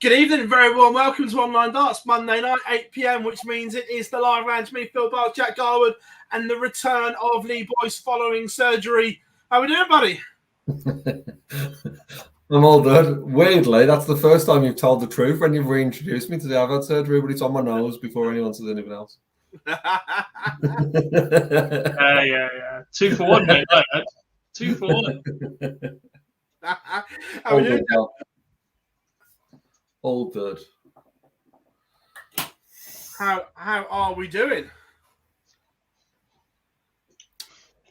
Good evening, very warm welcome to Online Darts Monday night, 8 p.m, which means it is the live round to me, Phill, Jack Garwood, and the return of Lee Boyce following surgery. How we doing, buddy? I'm all good. Weirdly, that's the first time you've told the truth when you've reintroduced me today. I've had surgery, but it's on my nose before anyone says anything else. Yeah. 2 for 1, mate. 2 for 1. How we doing? All good. How are we doing?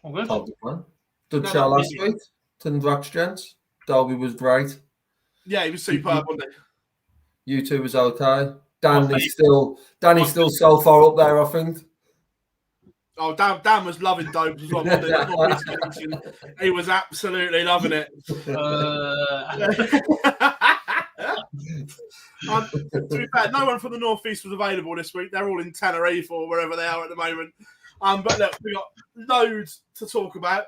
All good. Good chat last week. Didn't watch, gents. Derby was great. Yeah, he was superb, wasn't he? You two was okay. Danny's still so far up there, I think. Oh, Dan was loving Dopes as well. He was absolutely loving it. To be fair, no one from the Northeast was available this week. They're all in Tenerife or wherever they are at the moment. But look, we got loads to talk about.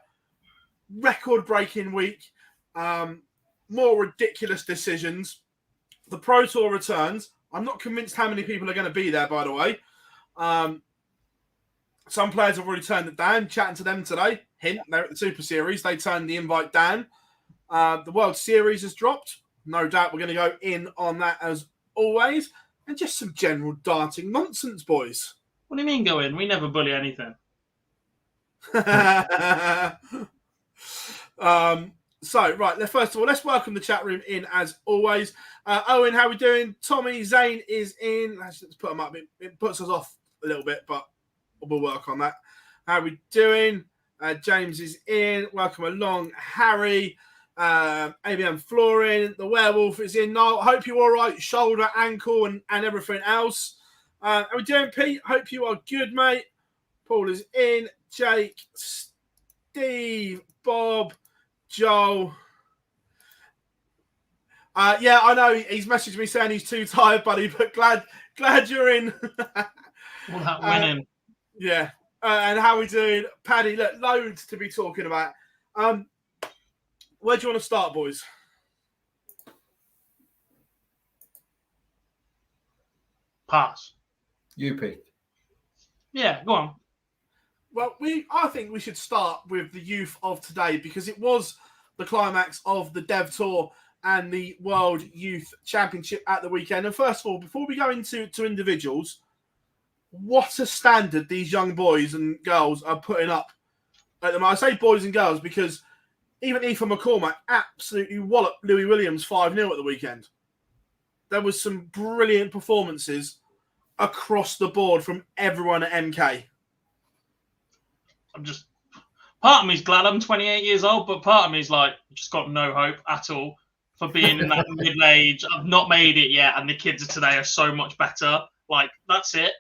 Record-breaking week. More ridiculous decisions. The Pro Tour returns. I'm not convinced how many people are going to be there, by the way. Some players have already turned it down. Chatting to them today. Hint, they're at the Super Series. They turned the invite down. The World Series has dropped. No doubt we're going to go in on that as always. And just some general darting nonsense, boys. What do you mean go in? We never bully anything. So, right, first of all, let's welcome the chat room in as always. Owen, how we doing? Tommy Zane is in. Let's put him up. It puts us off a little bit, but we'll work on that. How we doing? James is in. Welcome along, Harry. ABM Florin. The Werewolf is in. No, hope you're all right. Shoulder, ankle, and everything else. How we doing, Pete? Hope you are good, mate. Paul is in. Jake, Steve, Bob, Joel. Yeah, I know he's messaged me saying he's too tired, buddy, but glad you're in. All that winning. Yeah. And how we doing? Paddy, look, loads to be talking about. Where do you want to start, boys? Pass. You pick. Yeah, go on. Well, I think we should start with the youth of today because it was the climax of the Dev Tour and the World Youth Championship at the weekend. And first of all, before we go into individuals, what a standard these young boys and girls are putting up at the moment. I say boys and girls because even Ethan McCormack absolutely walloped Louis Williams 5-0 at the weekend. There was some brilliant performances across the board from everyone at MK. Part of me's glad I'm 28 years old, but part of me's like, just got no hope at all for being in that middle age. I've not made it yet, and the kids of today are so much better. Like, that's it.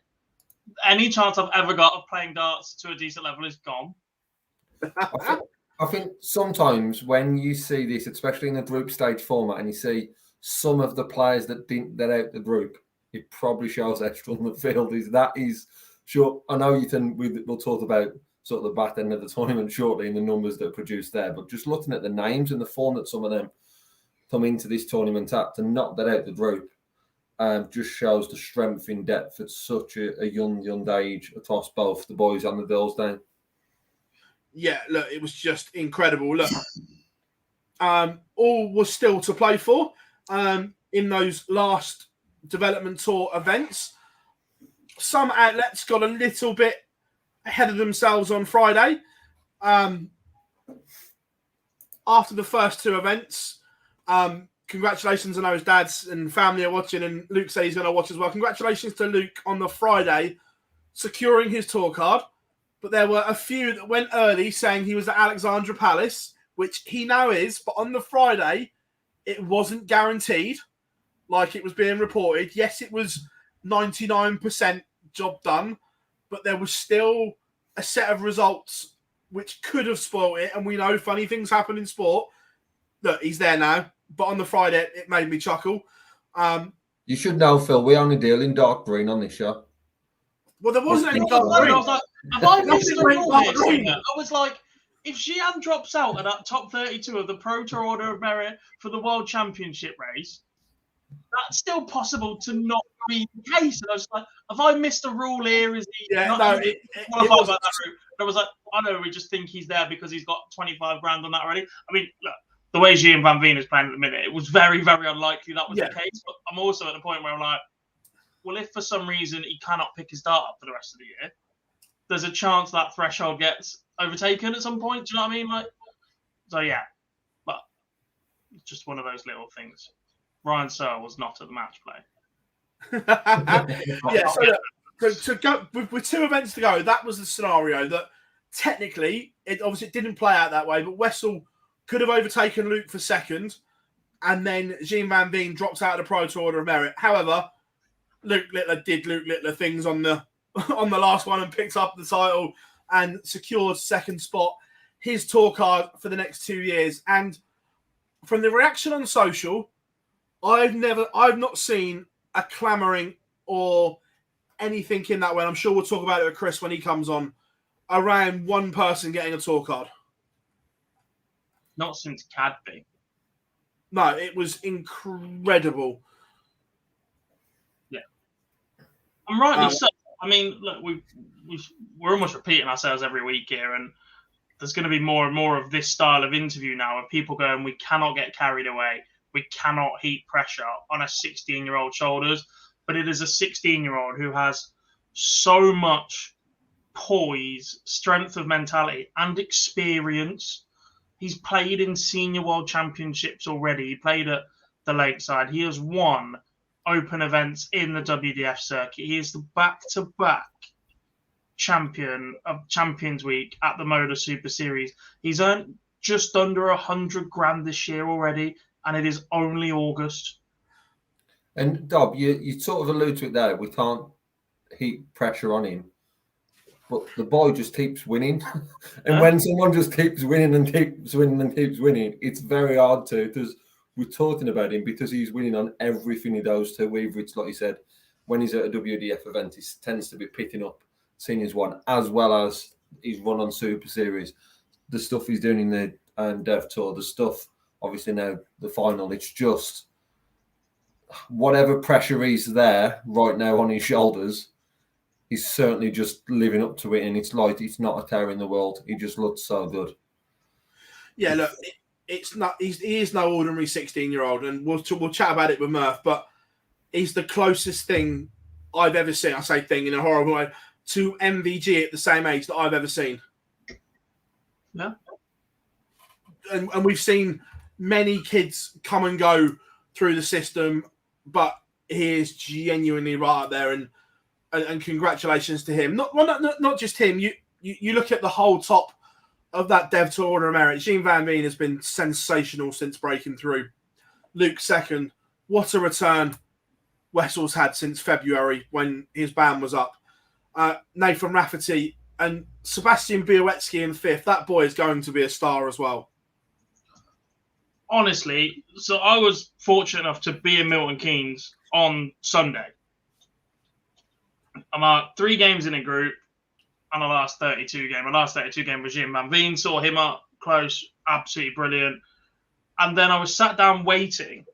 Any chance I've ever got of playing darts to a decent level is gone. I think sometimes when you see this, especially in a group stage format, and you see some of the players that didn't get out the group, it probably shows how strong the field is. That is sure. I know we'll talk about sort of the back end of the tournament shortly and the numbers that are produced there, but just looking at the names and the form that some of them come into this tournament at to knock that out the group just shows the strength in depth at such a young age across both the boys and the girls down. Yeah, look, it was just incredible. Look, all was still to play for in those last development tour events. Some outlets got a little bit ahead of themselves on Friday. After the first two events, congratulations. I know his dads and family are watching, and Luke says he's going to watch as well. Congratulations to Luke on the Friday, securing his tour card. But there were a few that went early saying he was at Alexandra Palace, which he now is. But on the Friday, it wasn't guaranteed like it was being reported. Yes, it was 99% job done, but there was still a set of results which could have spoiled it. And we know funny things happen in sport. Look, he's there now. But on the Friday, it made me chuckle. You should know, Phil, we only deal in dark green on this show. Well, there wasn't any dark green. I was like, have I missed I was like, if Xi'an drops out at that top 32 of the Pro Tour Order of Merit for the World Championship race, that's still possible to not be the case. And I was like, have I missed a rule here? Is he Yeah, not no, it qualified was, by that route? And I was like, I know, we just think he's there because he's got 25 grand on that already. I mean, look, the way Gian Van Veen is playing at the minute, it was very, very unlikely that was the case. But I'm also at the point where I'm like, well, if for some reason he cannot pick his dart up for the rest of the year, there's a chance that threshold gets overtaken at some point. Do you know what I mean? Like, so yeah, but it's just one of those little things. Ryan Searle was not at the match play. So to go with 2 events to go, that was the scenario that technically it obviously didn't play out that way, but Wessel could have overtaken Luke for second, and then Jean Van Veen drops out of the Pro Tour Order of Merit. However, Luke Littler did Luke Littler things on the last one and picked up the title and secured second spot, his tour card for the next 2 years. And from the reaction on social, I've not seen a clamouring or anything in that way. I'm sure we'll talk about it with Chris when he comes on, around one person getting a tour card. Not since Cadby. No, it was incredible. Yeah. I'm rightly so. I mean, look, we're almost repeating ourselves every week here, and there's going to be more and more of this style of interview now of people going, we cannot get carried away. We cannot heap pressure on a 16-year-old shoulders. But it is a 16-year-old who has so much poise, strength of mentality, and experience. He's played in senior world championships already. He played at the Lakeside. He has won open events in the WDF circuit. He is the back-to-back champion of Champions Week at the Moda Super Series. He's earned just under 100 grand this year already, and it is only August. And Dob, you sort of allude to it there. We can't heap pressure on him, but the boy just keeps winning. And when someone just keeps winning and keeps winning and keeps winning, it's very hard to, because we're talking about him because he's winning on everything he does to. Whether it's like you said, when he's at a WDF event, he tends to be picking up seniors one as well as he's run on Super Series. The stuff he's doing in the Dev Tour, the stuff obviously now the final. It's just whatever pressure is there right now on his shoulders, he's certainly just living up to it, and it's like it's not a care in the world. He just looks so good. Yeah, look, it's not. He is no ordinary 16-year-old, and we'll chat about it with Murph. But he's the closest thing I've ever seen. I say thing in a horrible way to MVG at the same age that I've ever seen. Yeah, and we've seen many kids come and go through the system, but he is genuinely right up there, and congratulations to him. Not just him. You look at the whole top of that Dev Tour Order of Merit. Jean Van Veen has been sensational since breaking through. Luke second. What a return Wessel's had since February when his ban was up. Nathan Rafferty and Sebastian Białecki in fifth. That boy is going to be a star as well. Honestly, so I was fortunate enough to be in Milton Keynes on Sunday. I'm at 3 games in a group, and the last 32 game. My last 32 game was Jim Van Veen. Saw him up close, absolutely brilliant. And then I was sat down waiting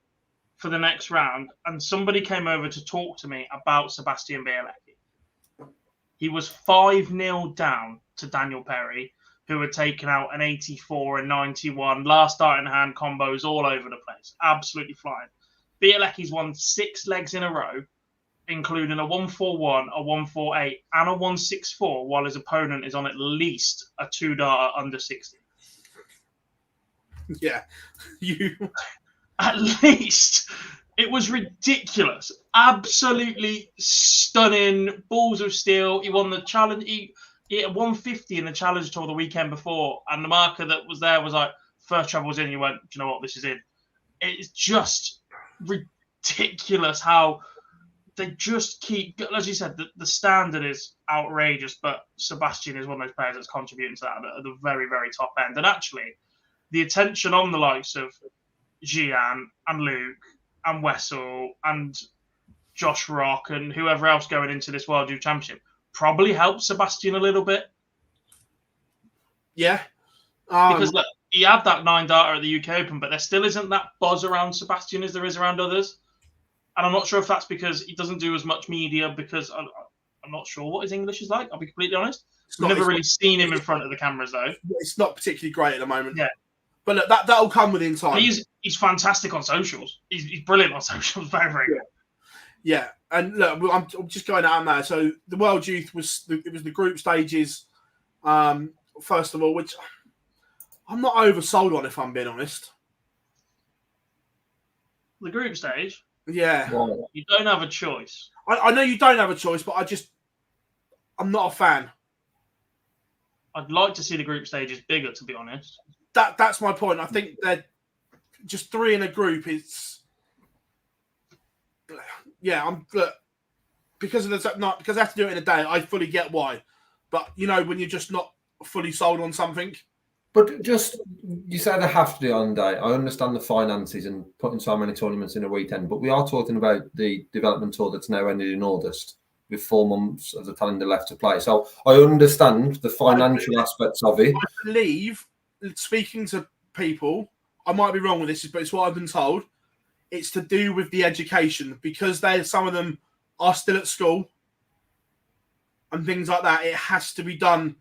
for the next round, and somebody came over to talk to me about Sebastian Białecki. He was 5-0 down to Daniel Perry, who had taken out an 84 and 91, last start in hand combos all over the place. Absolutely flying. Białecki's won 6 legs in a row, including a 141, a 148, and a 164, while his opponent is on at least a 2-darter under 60. Yeah. At least. It was ridiculous. Absolutely stunning. Balls of steel. He won the challenge. He hit 150 in the challenge tour the weekend before, and the marker that was there was like, first travel was in. You went, do you know what? This is in. It's just ridiculous how they just keep, as you said, the standard is outrageous, but Sebastian is one of those players that's contributing to that at the very, very top end. And actually, the attention on the likes of Gian and Luke and Wessel and Josh Rock and whoever else going into this World Youth Championship probably helps Sebastian a little bit. Yeah. Because look, he had that 9-darter at the UK Open, but there still isn't that buzz around Sebastian as there is around others. And I'm not sure if that's because he doesn't do as much media, because I'm not sure what his English is like, I'll be completely honest. I've never really seen him in front of the cameras, though. It's not particularly great at the moment. Yeah. But look, that'll come within time. He's fantastic on socials. He's brilliant on socials. Very, very good. Yeah. And look, I'm just going out now. So the World Youth was the group stages, first of all, which I'm not oversold on, if I'm being honest. The group stage? Yeah. Well, You don't have a choice. I know you don't have a choice, but I'm not a fan. I'd like to see the group stages bigger, to be honest. That's my point. I think that just 3 in a group is, because they have to do it in a day. I fully get why, but when you're just not fully sold on something. But just, you say they have to do it on a day. I understand the finances and putting so many tournaments in a weekend, but we are talking about the development tour that's now ended in August, with 4 months of the calendar left to play. So I understand the financial aspects of it. I believe, speaking to people, I might be wrong with this, but it's what I've been told. It's to do with the education, because some of them are still at school and things like that. It has to be done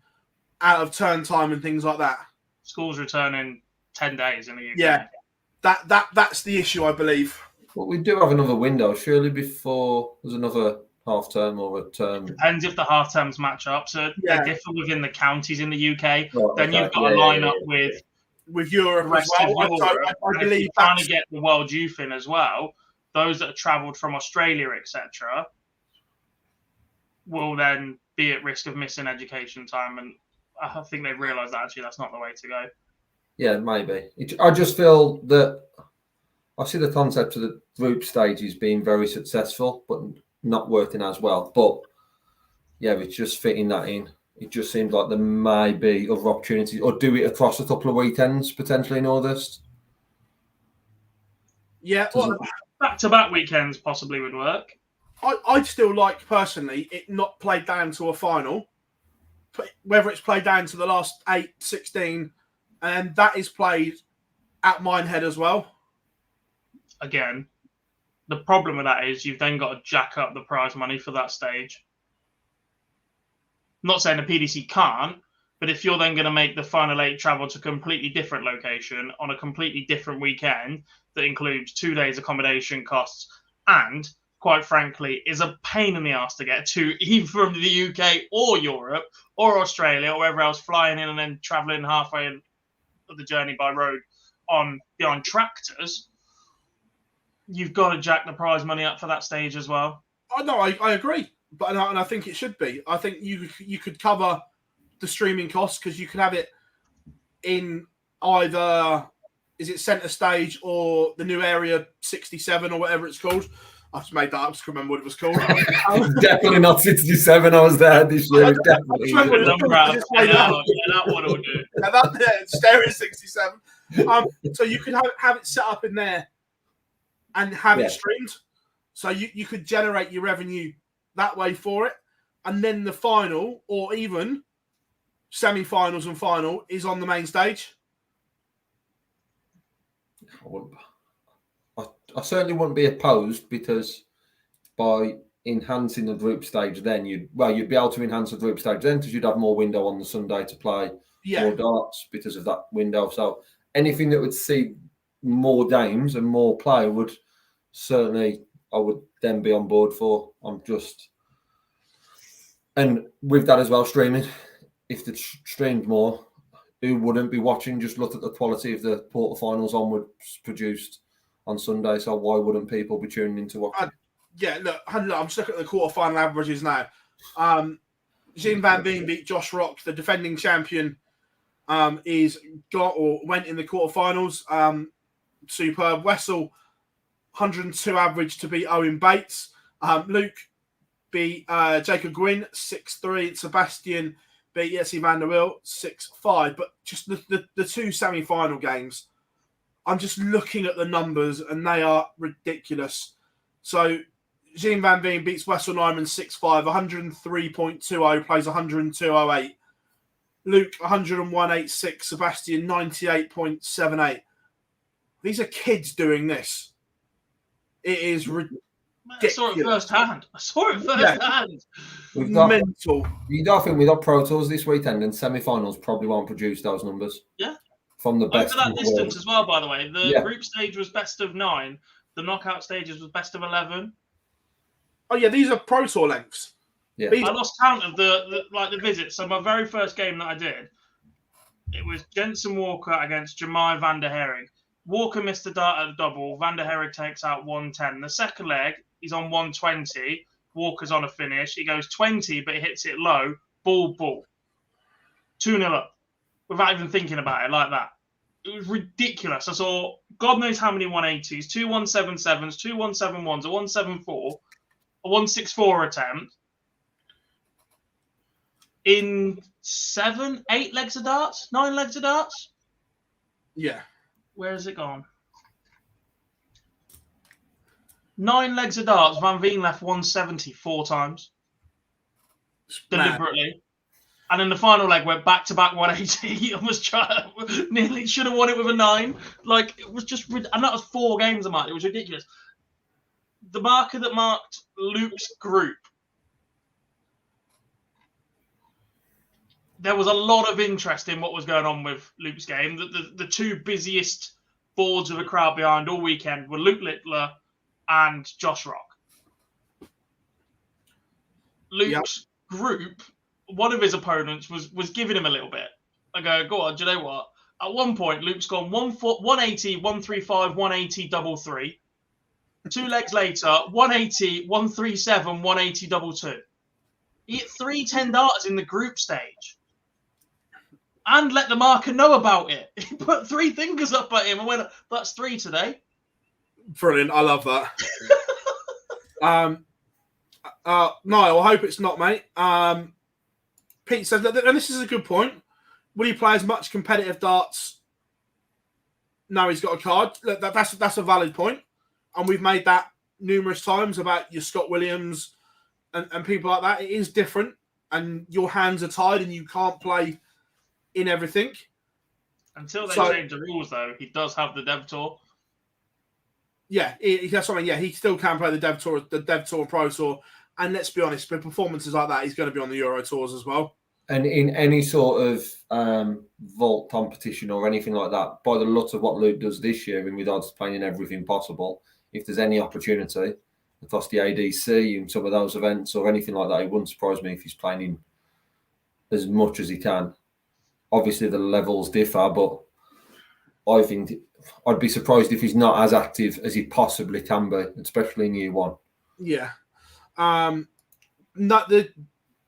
out of term time and things like that. Schools return in 10 days in the UK. Yeah, that's the issue, I believe. But we do have another window, surely, before there's another half term or a term. Depends if the half terms match up. So they differ within the counties in the UK. Oh, then you've got to line up with Europe the rest as well. of Europe. I believe if you're trying to get the World Youth in as well, those that have travelled from Australia, etc., will then be at risk of missing education time. And I think they've realised that actually that's not the way to go. Yeah, maybe. I just feel that I see the concept of the group stages being very successful, but not working as well. But yeah, it's just fitting that in. It just seems like there may be other opportunities, or do it across a couple of weekends potentially in August. Yeah, back-to-back weekends possibly would work. I'd still like, personally, it not played down to a final, whether it's played down to the last 8, 16, and that is played at Minehead as well. Again, the problem with that is you've then got to jack up the prize money for that stage. I'm not saying the PDC can't, but if you're then going to make the final 8 travel to a completely different location on a completely different weekend that includes 2 days accommodation costs and, quite frankly, is a pain in the ass to get to, either from the UK or Europe or Australia or wherever else, flying in and then travelling halfway of the journey by road behind tractors, you've got to jack the prize money up for that stage as well. Oh, no, I agree. And I think it should be. I think you could cover the streaming costs, because you could have it in either, is it Centre Stage or the new Area 67 or whatever it's called. I just made that up. I just remember what it was called. Definitely not 67. I was there this year. Definitely. That one will do. Stereo 67. So you could have it set up in there and have it streamed. So you could generate your revenue that way for it. And then the final, or even semi-finals and final, is on the main stage. I certainly wouldn't be opposed, because by enhancing the group stage, then you'd be able to enhance the group stage then, because you'd have more window on the Sunday to play more darts because of that window. So anything that would see more games and more play would certainly, I would then be on board for. And with that as well, streaming, if it's streamed more, who wouldn't be watching? Just look at the quality of the quarterfinals onwards produced on Sunday. So why wouldn't people be tuning in to watch? Look, I'm just looking at the quarterfinal averages now. Jean Van Veen beat Josh Rock, the defending champion. Went in the quarterfinals. Superb. Wessel, 102 average to beat Owen Bates. Luke beat Jacob Gwynn 6-3. Sebastian beat Jesse van der Wiel 6-5. But just the 2 semi-final games, I'm just looking at the numbers and they are ridiculous. So Jean Van Veen beats Wessel Nyman 6-5, 103.20, plays 102.08. Luke 101.86, Sebastian 98.78. These are kids doing this. It is I saw it firsthand. Mental. You don't think we got Pro Tours this weekend and semi-finals probably won't produce those numbers? Yeah. From the best. Over that distance as well, by the way. The Yeah. group stage was best of 9. The knockout stages was best of 11. Oh yeah, these are Pro Tour lengths. Yeah. I lost count of the visits. So my very first game that I did, it was Jensen Walker against Jemai van der Herring. Walker missed the dart at the double. Van der Herring takes out 110. The second leg, he's on 120. Walker's on a finish. He goes 20, but he hits it low. Ball. 2-0 up. Without even thinking about it like that. It was ridiculous. I saw God knows how many 180s, 2 177s, 2 171s, a 174, a 164 attempt. In 8 legs of darts? 9 legs of darts? Yeah. Where has it gone? 9 legs of darts. Van Veen left 170 4 times. Deliberately. And then the final leg went back-to-back 180 and was nearly should have won it with a 9. Like, it was just... And that was 4 games of mine. It was ridiculous. The marker that marked Luke's group, there was a lot of interest in what was going on with Luke's game. The 2 busiest boards with a crowd behind all weekend were Luke Littler and Josh Rock. Luke's group, one of his opponents was giving him a little bit. I go on, do you know what? At one point, Luke's gone 180, 135, 180, double 3. 2 legs later, 180, 137, 180, double 2. He hit 3 10 darts in the group stage. And let the marker know about it. He put 3 fingers up at him and went, that's 3 today. Brilliant. I love that. Niall, I hope it's not, mate. Pete says, and this is a good point. Will he play as much competitive darts? No, he's got a card. That's a valid point. And we've made that numerous times about your Scott Williams and people like that. It is different. And your hands are tied and you can't play in everything. Until they change the rules, though, he does have the Dev Tour. Yeah, that's something. Yeah, he still can play the Dev Tour, Pro Tour. And let's be honest, with performances like that, he's going to be on the Euro Tours as well. And in any sort of vault competition or anything like that, by the lot of what Luke does this year in regards to playing in everything possible, if there's any opportunity across the ADC and some of those events or anything like that, it wouldn't surprise me if he's playing in as much as he can. Obviously, the levels differ, but I think I'd be surprised if he's not as active as he possibly can be, especially in year 1. Yeah.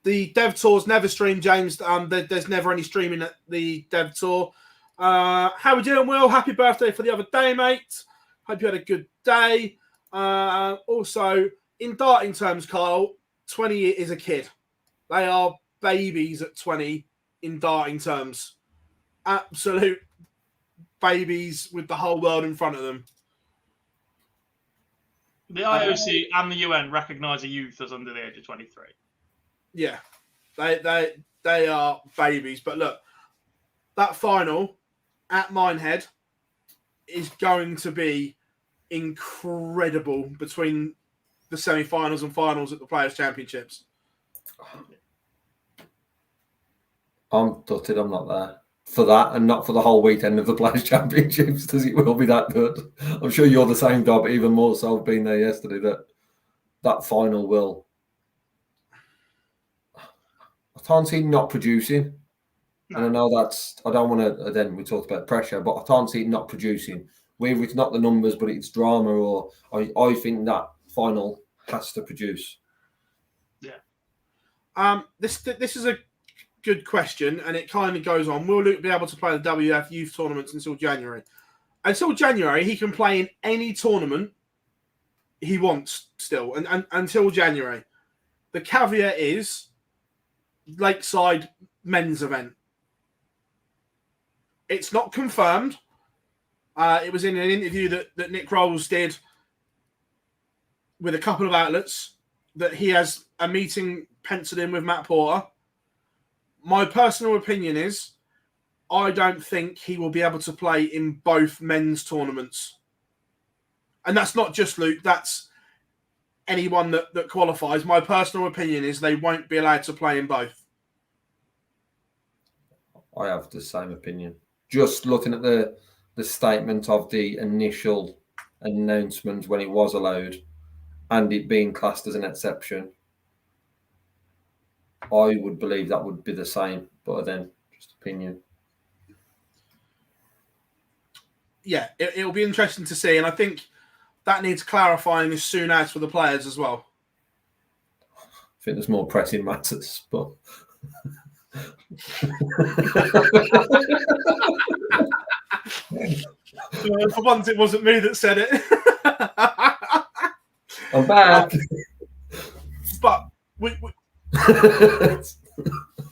The Dev Tour's never streamed, James. There's never any streaming at the Dev Tour. How we doing, Will? Happy birthday for the other day, mate. Hope you had a good day. Also, in darting terms, Kyle, 20 is a kid. They are babies at 20 in darting terms. Absolute babies with the whole world in front of them. The IOC and the UN recognise a youth as under the age of 23. Yeah, they are babies. But look, that final at Minehead is going to be incredible between the semi-finals and finals at the Players' Championships. I'm gutted I'm not there for that and not for the whole weekend of the Players' Championships, because it will be that good. I'm sure you're the same, Dob, even more so being there yesterday, that final will... I can't see not producing. No. And I know I don't want to, then we talked about pressure, but I can't see it not producing. Whether it's not the numbers, but it's drama, or I think that final has to produce. Yeah. This is a good question, and it kind of goes on. Will Luke be able to play the WF youth tournaments until January? Until January, he can play in any tournament he wants still, and until January. The caveat is Lakeside men's event. It's not confirmed. It was in an interview that Nick Rolls did with a couple of outlets that he has a meeting penciled in with Matt Porter. My personal opinion is I don't think he will be able to play in both men's tournaments. And that's not just Luke. That's anyone that qualifies. My personal opinion is they won't be allowed to play in both. I have the same opinion. Just looking at the statement of the initial announcement when it was allowed and it being classed as an exception, I would believe that would be the same, but then just opinion. Yeah, it'll be interesting to see, and I think that needs clarifying as soon as for the players as well. I think there's more pressing matters, but for once, it wasn't me that said it. I'm back. But we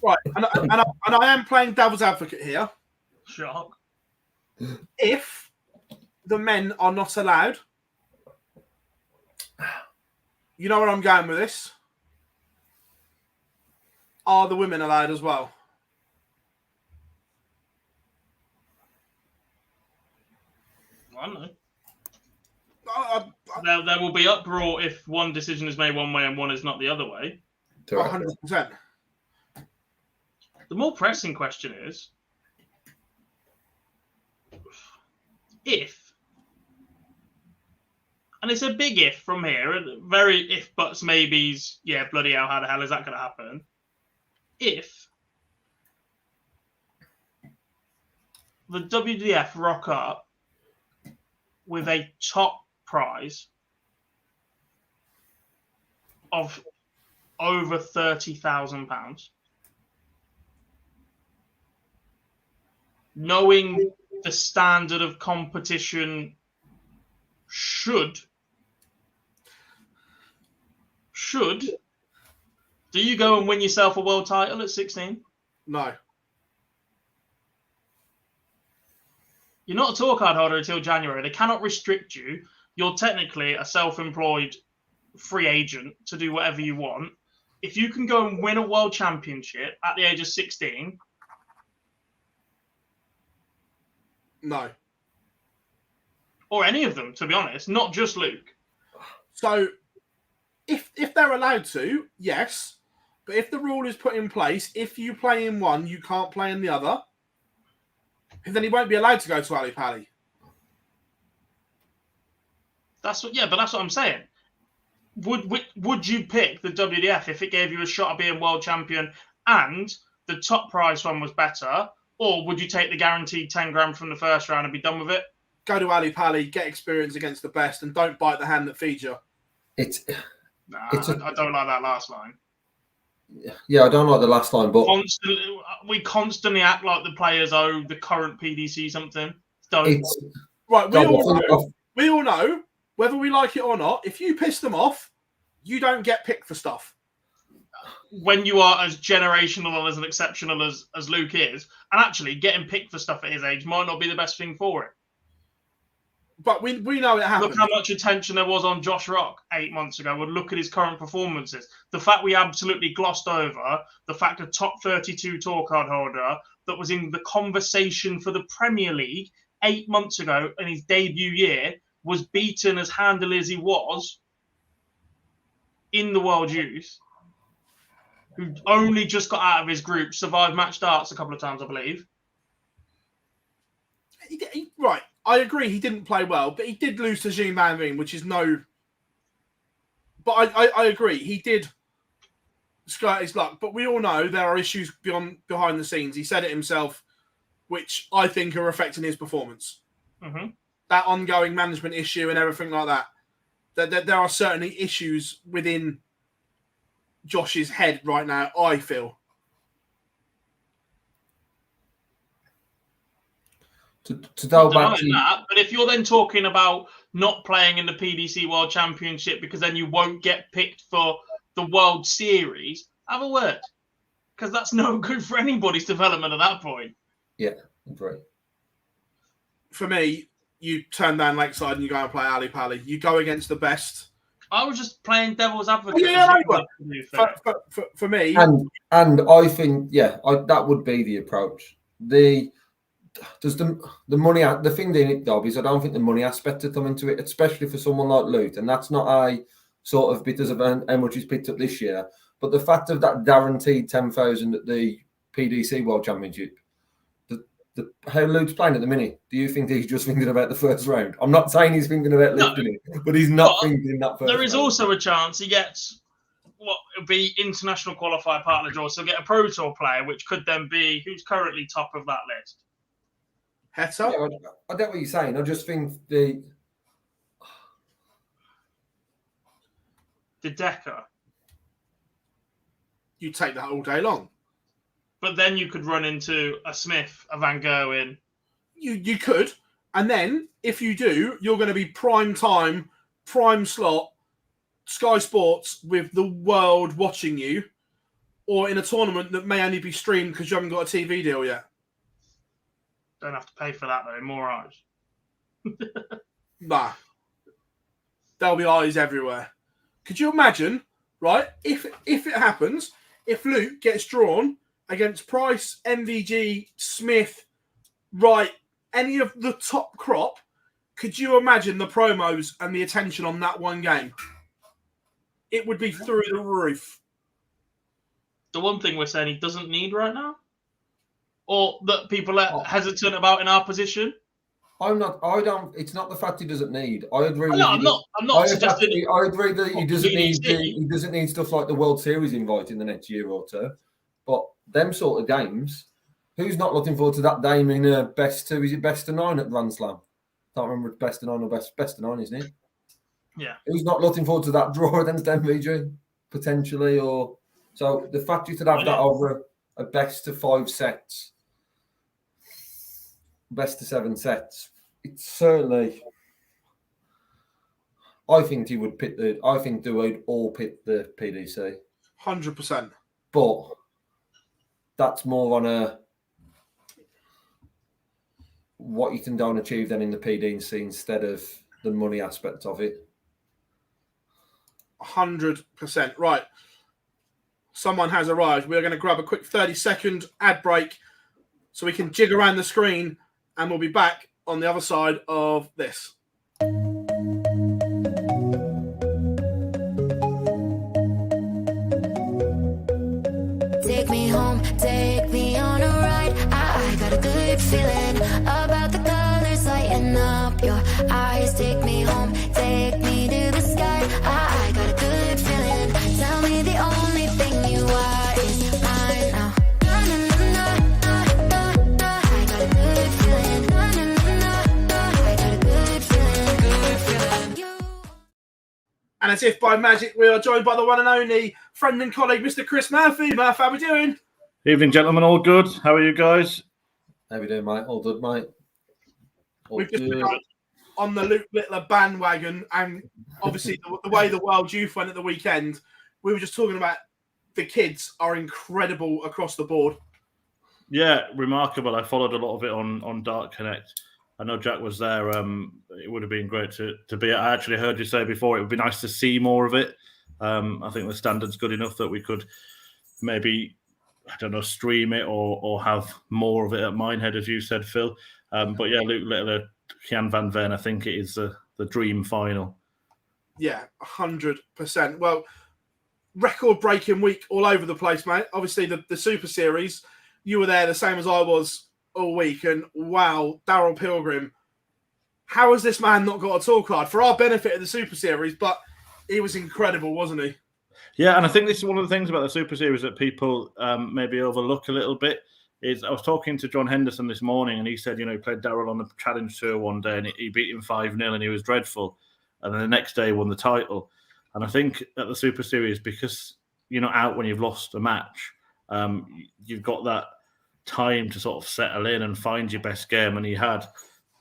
right, and I am playing devil's advocate here. Shock. If the men are not allowed, you know where I'm going with this. Are the women allowed as well? I don't know. There will be uproar if one decision is made one way and one is not the other way. 100%. The more pressing question is, if, and it's a big if from here, very if, buts, maybes, yeah, bloody hell, how the hell is that going to happen? If the WDF rock up with a top prize of over £30,000, knowing the standard of competition should, do you go and win yourself a world title at 16? No. You're not a tour card holder until January. They cannot restrict you. You're technically a self-employed free agent to do whatever you want. If you can go and win a world championship at the age of 16, no. Or any of them, to be honest, not just Luke. So, if they're allowed to, yes. But if the rule is put in place, if you play in one, you can't play in the other, then he won't be allowed to go to Ali Pali. That's what I'm saying. Would you pick the WDF if it gave you a shot at being world champion and the top prize one was better, or would you take the guaranteed 10 grand from the first round and be done with it? Go to Ali Pali, get experience against the best, and don't bite the hand that feeds you. I don't like that last line. Yeah, I don't like the last line, but we constantly act like the players owe the current PDC something. Right, we all know, whether we like it or not, if you piss them off, you don't get picked for stuff. When you are as generational and as exceptional as Luke is, and actually getting picked for stuff at his age might not be the best thing for it. But we know it happened. Look how much attention there was on Josh Rock 8 months ago, and look at his current performances. The fact we absolutely glossed over the fact a top 32 tour card holder that was in the conversation for the Premier League 8 months ago in his debut year was beaten as handily as he was in the World Youth, who only just got out of his group, survived match darts a couple of times, I believe. Right. I agree he didn't play well, but he did lose to Jean Van Veen, which is no... But I agree, he did skirt his luck. But we all know there are issues behind the scenes. He said it himself, which I think are affecting his performance. Mm-hmm. That ongoing management issue and everything like that. There are certainly issues within Josh's head right now, I feel. To go back to that, but if you're then talking about not playing in the PDC World Championship because then you won't get picked for the World Series, have a word, because that's no good for anybody's development at that point. Yeah, great. For me, you turn down Lakeside and you go and play Ali Pali. You go against the best. I was just playing devil's advocate. Yeah, for me, and I think that would be the approach. Does the money, the thing in it, Dob, is I don't think the money aspect to come into it, especially for someone like Luke, and that's not a sort of because of how much he's picked up this year. But the fact of that guaranteed 10,000 at the PDC World Championship, how Luke's playing at the minute, do you think he's just thinking about the first round? I'm not saying he's thinking about lifting it, but he's not thinking that first There is round. also a chance he gets what would be international qualifier partner draw, so get a Pro Tour player, which could then be who's currently top of that list. Heta? Yeah, I get what you're saying. I just think the Decker. You take that all day long. But then you could run into a Smith, a Van Gerwen. You could. And then, if you do, you're going to be prime time, prime slot, Sky Sports with the world watching you, or in a tournament that may only be streamed because you haven't got a TV deal yet. Don't have to pay for that, though. More eyes. Nah. There'll be eyes everywhere. Could you imagine, right, if it happens, if Luke gets drawn against Price, MVG, Smith, Wright, any of the top crop, could you imagine the promos and the attention on that one game? It would be through the roof. The one thing we're saying he doesn't need right now? Or that people are hesitant about in our position? I don't. It's not the fact he doesn't need. I agree. No, I'm not suggesting. I agree that he doesn't need. He doesn't need stuff like the World Series invite in the next year or two. But them sort of games, who's not looking forward to that game in best two? Is it best of 9 at Grand Slam? Can't remember if best of 9 or best of 9, isn't it? Yeah. Who's not looking forward to that draw against MVG potentially? Or so the fact you could have that over a best of 5 sets. Best of 7 sets. It's certainly. I think he would pick the. I think they would all pick the PDC. 100%. But that's more on a what you can go and achieve then in the PDC instead of the money aspect of it. 100%. Right. Someone has arrived. We're going to grab a quick 30-second ad break so we can jig around the screen. And we'll be back on the other side of this. Take me home, take me on a ride. I got a good feeling about the colors lighting up your eyes. Take me home, take me to the sky. I got a good feeling. Tell me the only thing you are is mine now. And as if by magic, we are joined by the one and only friend and colleague, Mr. Chris Murphy. Murph, how are we doing? Evening, gentlemen. All good. How are you guys? How we doing, mate? All good, mate. We've just been on the Luke Littler bandwagon, and obviously the way the World Youth went at the weekend, we were just talking about the kids are incredible across the board. Yeah, remarkable. I followed a lot of it on Dart Connect. I know Jack was there. It would have been great to be. I actually heard you say before it would be nice to see more of it. I think the standard's good enough that we could maybe, I don't know, stream it or have more of it at Minehead, as you said, Phil. But yeah, Luke Littler, Jan van Veen, I think it is the dream final. Yeah, 100%. Well, record-breaking week all over the place, mate. Obviously, the Super Series, you were there the same as I was all week, and wow, Daryl Pilgrim, how has this man not got a tour card? For our benefit of the Super Series, but he was incredible, wasn't he? Yeah, and I think this is one of the things about the Super Series that people maybe overlook a little bit. Is I was talking to John Henderson this morning, and he said, he played Daryl on the Challenge Tour one day, and he beat him 5-0, and he was dreadful. And then the next day, won the title. And I think at the Super Series, because you're not out when you've lost a match, you've got that time to sort of settle in and find your best game. And he had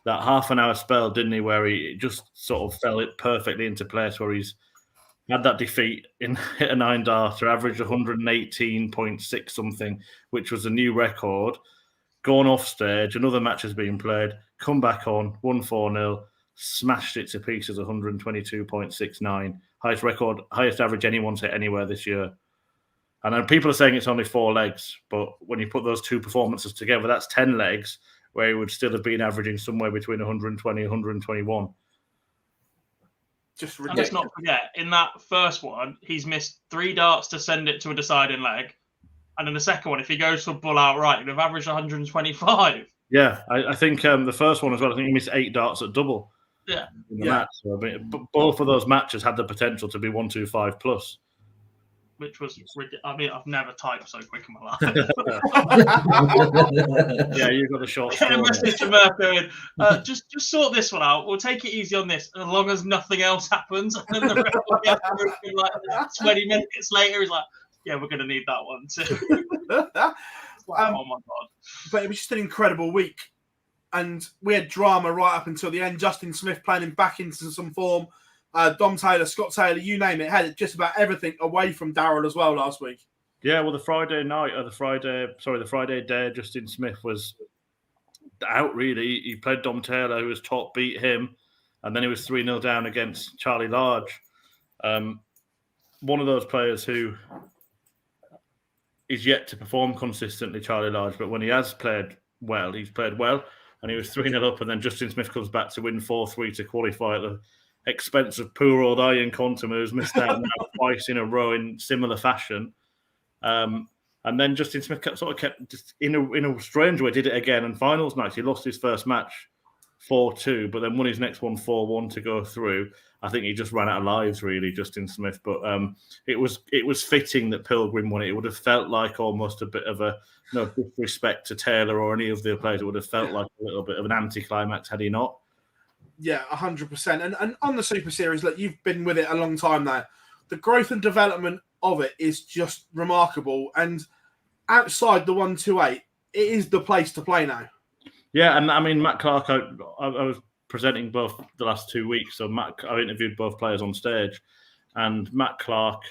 that half an hour spell, didn't he, where he just sort of fell it perfectly into place, where he's had that defeat in hit a 9-darter, averaged 118.6 something, which was a new record, gone off stage, another match has been played, come back on, won 4-0, smashed it to pieces, 122.69, highest average anyone's hit anywhere this year. And then people are saying it's only 4 legs, but when you put those two performances together, that's 10 legs, where he would still have been averaging somewhere between 120 and 121. Just And ridiculous. let's not forget, in that first one, he's missed 3 darts to send it to a deciding leg. And in the second one, if he goes for bull outright, he'd have averaged 125. Yeah, I think the first one as well, I think he missed 8 darts at double Yeah. in the match. So, I mean, both of those matches had the potential to be 125 plus. Which was ridiculous. I mean, I've never typed so quick in my life. Yeah, you've got the short Get a score. message to Mirko in. Just sort this one out. We'll take it easy on this, as long as nothing else happens. And then the rest will get through in like 20 minutes later. He's like, yeah, we're going to need that one too. Like, oh my God. But it was just an incredible week. And we had drama right up until the end. Justin Smith playing him back into some form. Dom Taylor, Scott Taylor, you name it, had just about everything away from Darrell as well last week. Yeah, well, the Friday day, Justin Smith was out, really. He played Dom Taylor, who was top, beat him, and then he was 3-0 down against Charlie Large. One of those players who is yet to perform consistently, Charlie Large, but when he has played well, he's played well, and he was 3-0 up, and then Justin Smith comes back to win 4-3 to qualify at the expense of poor old Ian Contum, who's missed out now twice in a row in similar fashion. And then Justin Smith kept just in a strange way, did it again. And finals night, he lost his first match 4-2, but then won his next one 4-1 to go through. I think he just ran out of lives, really, Justin Smith. But it was fitting that Pilgrim won it. It would have felt like almost a bit of a disrespect to Taylor or any of the players. It would have felt like a little bit of an anticlimax had he not. Yeah, 100%. And on the Super Series, look, you've been with it a long time now. The growth and development of it is just remarkable. And outside the 128, it is the place to play now. Yeah, and I mean, Matt Clark, I was presenting both the last 2 weeks. So I interviewed both players on stage. And Matt Clark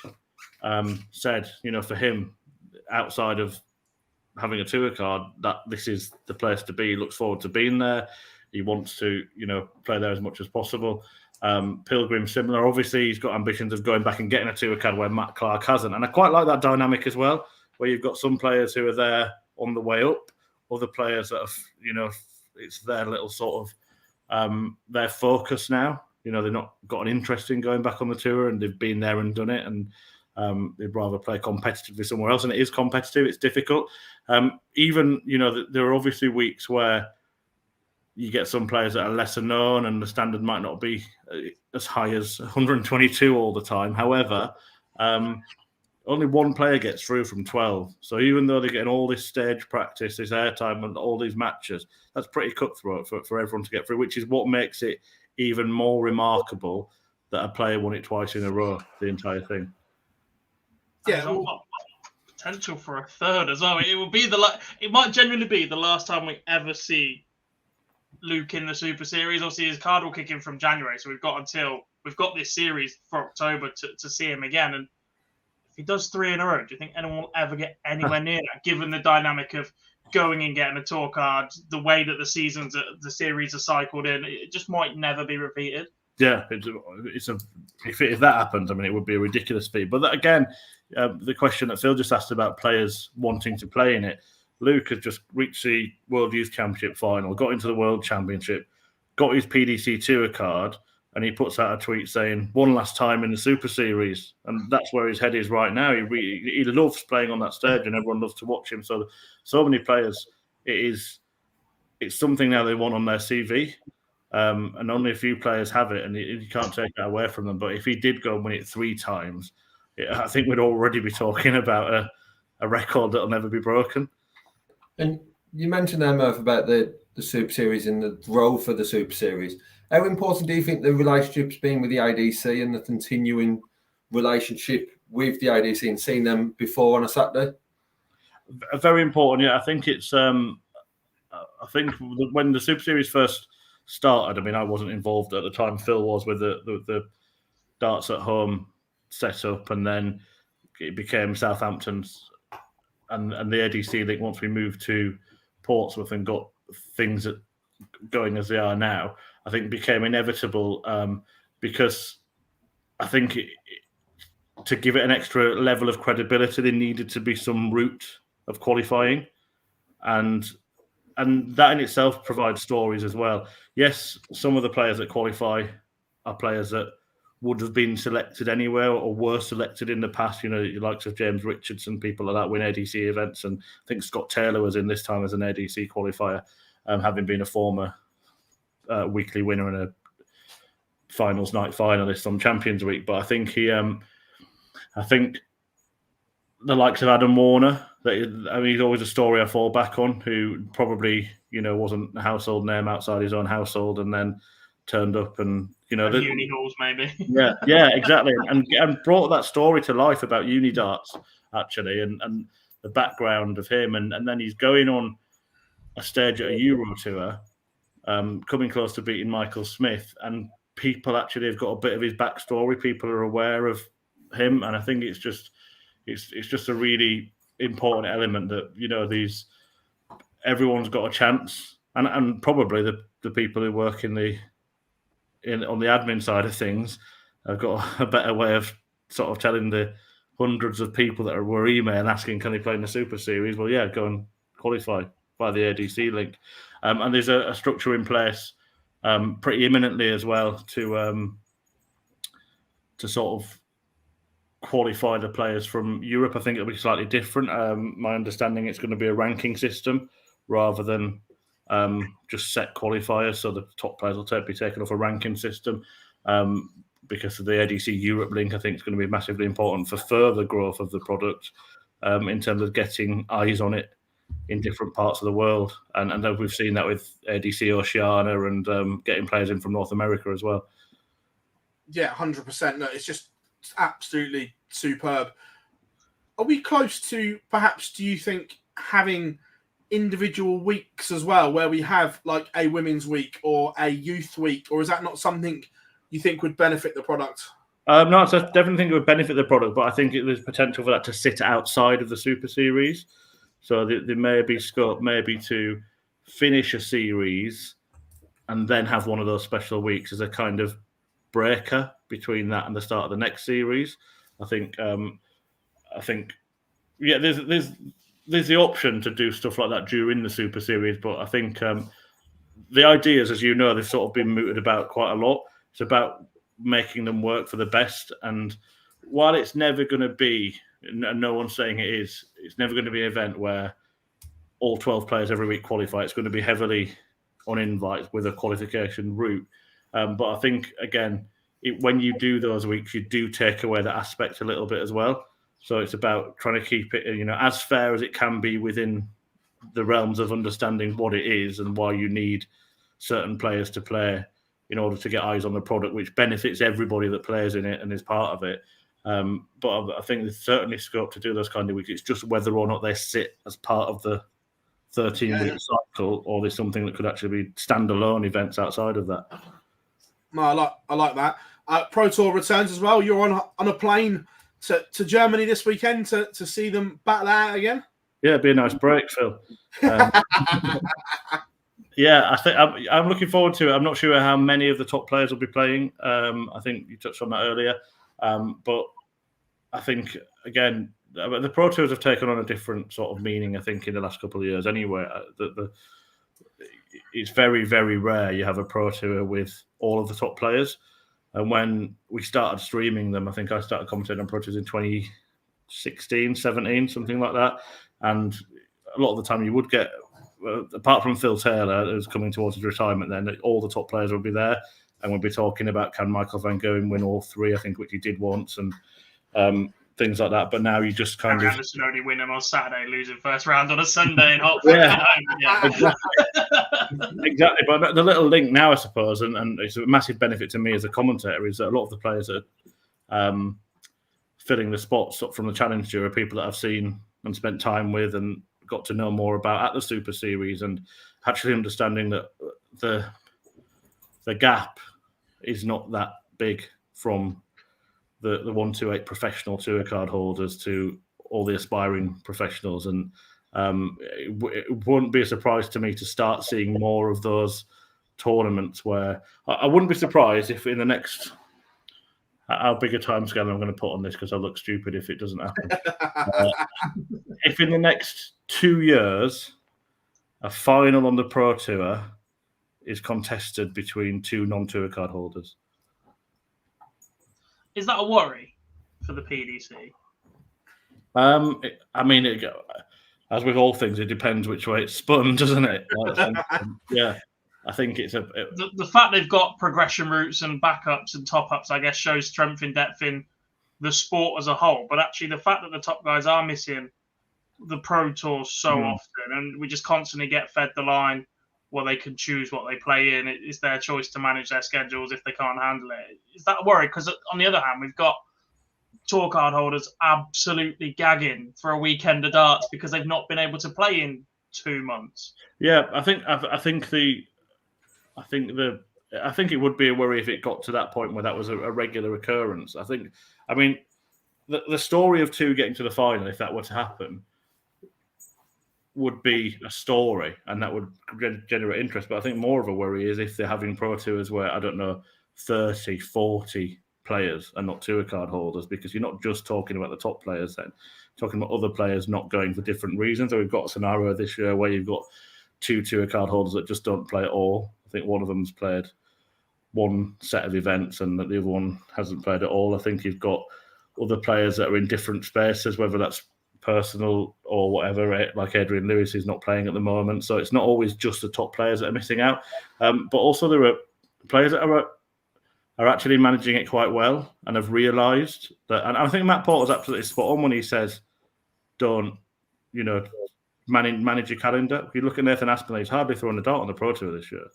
said, for him, outside of having a tour card, that this is the place to be. He looks forward to being there. He wants to, play there as much as possible. Pilgrim, similar. Obviously, he's got ambitions of going back and getting a tour card where Matt Clark hasn't. And I quite like that dynamic as well, where you've got some players who are there on the way up, other players that have, it's their little sort of their focus now. They've not got an interest in going back on the tour, and they've been there and done it, and they'd rather play competitively somewhere else. And it is competitive; it's difficult. Even there are obviously weeks where you get some players that are lesser known, and the standard might not be as high as 122 all the time. However, only one player gets through from 12. So even though they're getting all this stage practice, this airtime, and all these matches, that's pretty cutthroat for everyone to get through, which is what makes it even more remarkable that a player won it twice in a row, the entire thing. Yeah, potential for a third as well. It might genuinely be the last time we ever see Luke in the Super Series. Obviously, his card will kick in from January, so we've got this series for October to see him again. And if he does 3 in a row, do you think anyone will ever get anywhere near that? Given the dynamic of going and getting a tour card, the way that the series are cycled in, it just might never be repeated. Yeah, if that happens, I mean, it would be a ridiculous feat. But that, again, the question that Phill just asked about players wanting to play in it. Luke has just reached the World Youth Championship final, got into the World Championship, got his PDC Tour card, and he puts out a tweet saying, one last time in the Super Series. And that's where his head is right now. He loves playing on that stage, and everyone loves to watch him. So many players, it's something now they want on their CV. And only a few players have it, and you can't take that away from them. But if he did go and win it 3 times, I think we'd already be talking about a record that'll never be broken. And you mentioned there, Murph, about the Super Series and the growth of the Super Series. How important do you think the relationship's been with the IDC and the continuing relationship with the IDC and seeing them before on a Saturday? Very important, yeah. I think it's. I think when the Super Series first started, I mean, I wasn't involved at the time. Phill was with the Darts at Home set up, and then it became Southampton's and the ADC link once we moved to Portsmouth and got things going as they are now. I think became inevitable because I think to give it an extra level of credibility, there needed to be some route of qualifying, and that in itself provides stories as well. Yes, some of the players that qualify are players that would have been selected anywhere or were selected in the past. You know, the likes of James Richardson, people like that win ADC events. And I think Scott Taylor was in this time as an ADC qualifier, having been a former weekly winner and a finals night finalist on Champions Week. But I think I think the likes of Adam Warner, he's always a story I fall back on, who probably, you know, wasn't a household name outside his own household and then turned up and, you know, uni halls maybe. yeah, exactly, and brought that story to life about uni darts actually, and the background of him, and then he's going on a stage at a Euro tour, coming close to beating Michael Smith, and people actually have got a bit of his backstory. People are aware of him, and I think it's just a really important element that, you know, everyone's got a chance, and probably the people who work on the admin side of things have got a better way of sort of telling the hundreds of people that were emailing asking, can they play in the Super Series? Well, yeah, go and qualify by the ADC link. And there's a structure in place pretty imminently as well to sort of qualify the players from Europe. I think it'll be slightly different. My understanding, it's going to be a ranking system rather than just set qualifiers. So the top players will be taken off a ranking system because of the ADC Europe link. I think it's going to be massively important for further growth of the product in terms of getting eyes on it in different parts of the world. And we've seen that with ADC Oceania and getting players in from North America as well. Yeah, 100%. No, it's just absolutely superb. Are we close to, perhaps, do you think, having individual weeks as well, where we have like a women's week or a youth week, or is that not something you think would benefit the product? No, I definitely think it would benefit the product, but I think there's potential for that to sit outside of the Super Series. So there may be scope maybe to finish a series and then have one of those special weeks as a kind of breaker between that and the start of the next series. I think yeah, there's the option to do stuff like that during the Super Series, but I think the ideas, as you know, they've sort of been mooted about quite a lot. It's about making them work for the best, and while it's never going to be, and no one's saying it is, it's never going to be an event where all 12 players every week qualify. It's going to be heavily on invites with a qualification route. But I think, again, when you do those weeks, you do take away that aspect a little bit as well. So it's about trying to keep it, you know, as fair as it can be within the realms of understanding what it is and why you need certain players to play in order to get eyes on the product, which benefits everybody that plays in it and is part of it. But I think there's certainly scope to do those kind of weeks. It's just whether or not they sit as part of the 13-week cycle, or there's something that could actually be standalone events outside of that. No, I like that. Pro Tour returns as well. You're on a plane to Germany this weekend to see them battle out again. Yeah, it'd be a nice break, Phil. Yeah, I think I'm looking forward to it. I'm not sure how many of the top players will be playing. I think you touched on that earlier. But I think, again, the Pro Tours have taken on a different sort of meaning, I think, in the last couple of years anyway. It's very, very rare you have a Pro Tour with all of the top players. And when we started streaming them, I think I started commentating on Pro Tours in 2016, 17, something like that. And a lot of the time you would get, apart from Phill Taylor, who's coming towards his retirement, then all the top players will be there. And we'll be talking about, can Michael van Gerwen win all three, I think, which he did once, and things like that. But now you just kind of... Anderson only win them on Saturday, losing first round on a Sunday. Yeah, exactly. But the little link now, I suppose, and it's a massive benefit to me as a commentator, is that a lot of the players that are filling the spots up from the Challenge Tour are people that I've seen and spent time with and got to know more about at the Super Series, and actually understanding that the gap is not that big from the 128 professional tour card holders to all the aspiring professionals. And it wouldn't be a surprise to me to start seeing more of those tournaments where I wouldn't be surprised if in the next, how big a time scale I'm going to put on this because I look stupid if it doesn't happen. If in the next 2 years, a final on the Pro Tour is contested between two non-tour card holders. Is that a worry for the PDC? As with all things, it depends which way it's spun, doesn't it? Yeah, I think it's the fact they've got progression routes and backups and top ups, I guess, shows strength in depth in the sport as a whole. But actually, the fact that the top guys are missing the Pro Tours so often, and we just constantly get fed the line where they can choose what they play in. It's their choice to manage their schedules if they can't handle it. Is that a worry? Because on the other hand, we've got tour card holders absolutely gagging for a weekend of darts because they've not been able to play in 2 months. Yeah, I think it would be a worry if it got to that point where that was a regular occurrence. The story of two getting to the final, if that were to happen, would be a story, and that would generate interest. But I think more of a worry is if they're having Pro Tours where, 30, 40 players and not tour card holders, because you're not just talking about the top players then, you're talking about other players not going for different reasons. So we've got a scenario this year where you've got 2 tour card holders that just don't play at all. I think one of them's played one set of events and the other one hasn't played at all. I think you've got other players that are in different spaces, whether that's personal or whatever, like Adrian Lewis is not playing at the moment. So it's not always just the top players that are missing out. But also there are players that are actually managing it quite well and have realised that. And I think Matt Porter's absolutely spot on when he says, don't, manage your calendar. If you look at Nathan Aspinall, he's hardly thrown a dart on the Pro Tour this year.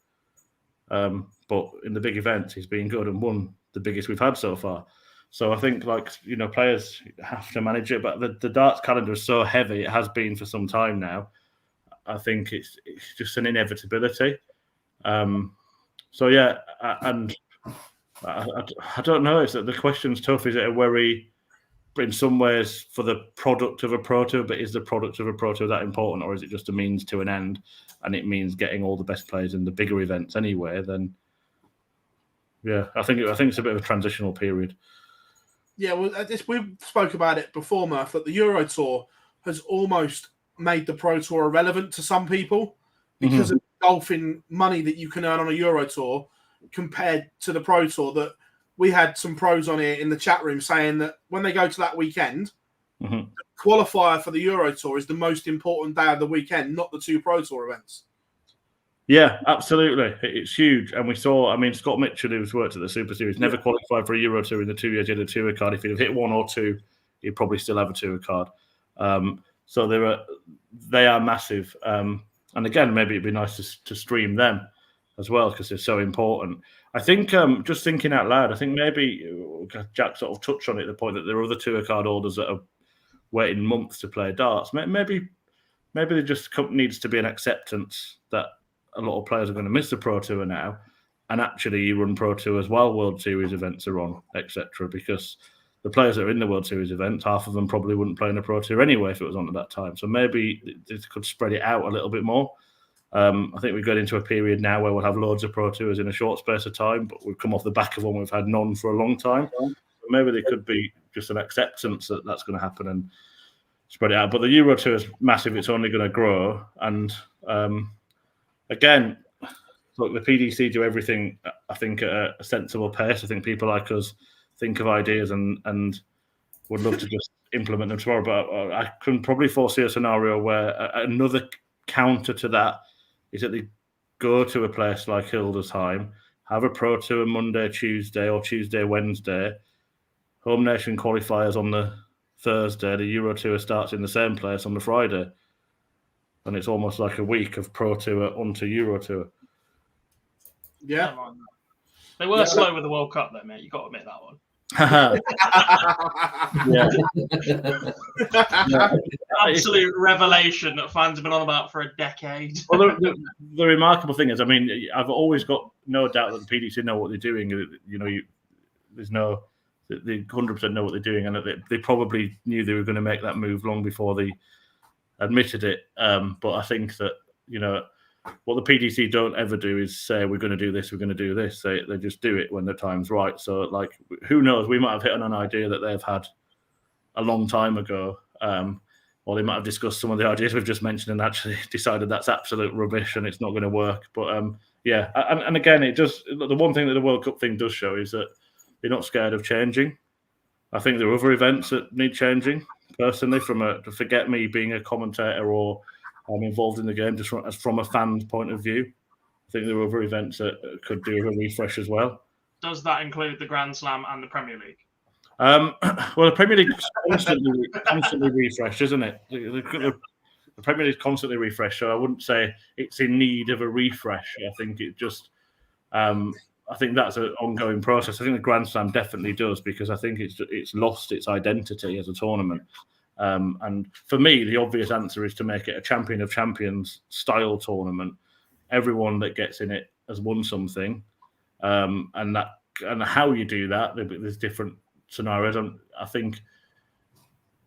But in the big events, he's been good and won the biggest we've had so far. So I think, players have to manage it. But the darts calendar is so heavy, it has been for some time now. I think it's just an inevitability. I don't know. The question's tough. Is it a worry in some ways for the product of a Pro Tour, but is the product of a Pro Tour that important, or is it just a means to an end, and it means getting all the best players in the bigger events anyway? Then, yeah, I think it's a bit of a transitional period. Yeah, well, we spoke about it before, Murph, that the Euro Tour has almost made the Pro Tour irrelevant to some people because of the golfing money that you can earn on a Euro Tour compared to the Pro Tour. That we had some pros on here in the chat room saying that when they go to that weekend, the qualifier for the Euro Tour is the most important day of the weekend, not the 2 Pro Tour events. Yeah, absolutely. It's huge. And we saw, Scott Mitchell, who's worked at the Super Series, never qualified for a Euro Tour in the 2 years he had a tour card. If he'd have hit 1 or 2, he'd probably still have a tour card. So they are massive. And again, maybe it'd be nice to stream them as well because they're so important. I think, just thinking out loud, I think maybe Jack sort of touched on it at the point that there are other tour card holders that are waiting months to play darts. Maybe there just needs to be an acceptance that a lot of players are going to miss the Pro Tour now, and actually you run Pro Tours while World Series events are on, etc. Because the players that are in the World Series events, half of them probably wouldn't play in a Pro Tour anyway if it was on at that time. So maybe it could spread it out a little bit more. I think we've got into a period now where we'll have loads of Pro Tours in a short space of time, but we've come off the back of one we've had none for a long time. So maybe there could be just an acceptance that that's going to happen and spread it out. But the Euro Tour is massive. It's only going to grow. And again, look, the PDC do everything, I think, at a sensible pace. I think people like us think of ideas and would love to just implement them tomorrow. But I can probably foresee a scenario where another counter to that is that they go to a place like Hildesheim, have a Pro Tour Monday, Tuesday, or Tuesday, Wednesday, home nation qualifiers on the Thursday, the Euro Tour starts in the same place on the Friday. And it's almost like a week of Pro Tour onto Euro Tour. Yeah. They were slow with the World Cup, though, mate. You've got to admit that one. Absolute revelation that fans have been on about for a decade. Well, the remarkable thing is, I've always got no doubt that the PDC know what they're doing. They 100% know what they're doing, and they probably knew they were going to make that move long before they admitted it. But I think that, what the PDC don't ever do is say, we're going to do this, we're going to do this. They just do it when the time's right. So, who knows? We might have hit on an idea that they've had a long time ago. Or they might have discussed some of the ideas we've just mentioned and actually decided that's absolute rubbish and it's not going to work. But, yeah. And again, it does. The one thing that the World Cup thing does show is that they're not scared of changing. I think there are other events that need changing. Personally, to forget me being a commentator or I'm involved in the game, just from a fan's point of view, I think there are other events that could do a refresh as well. Does that include the Grand Slam and the Premier League? Well, the Premier League constantly refreshed, isn't it? The Premier League constantly refreshed, so I wouldn't say it's in need of a refresh. I think it just, I think that's an ongoing process. I think the Grand Slam definitely does, because I think it's lost its identity as a tournament. And for me, the obvious answer is to make it a Champion of Champions style tournament. Everyone that gets in it has won something, and how you do that, there's different scenarios. And I think,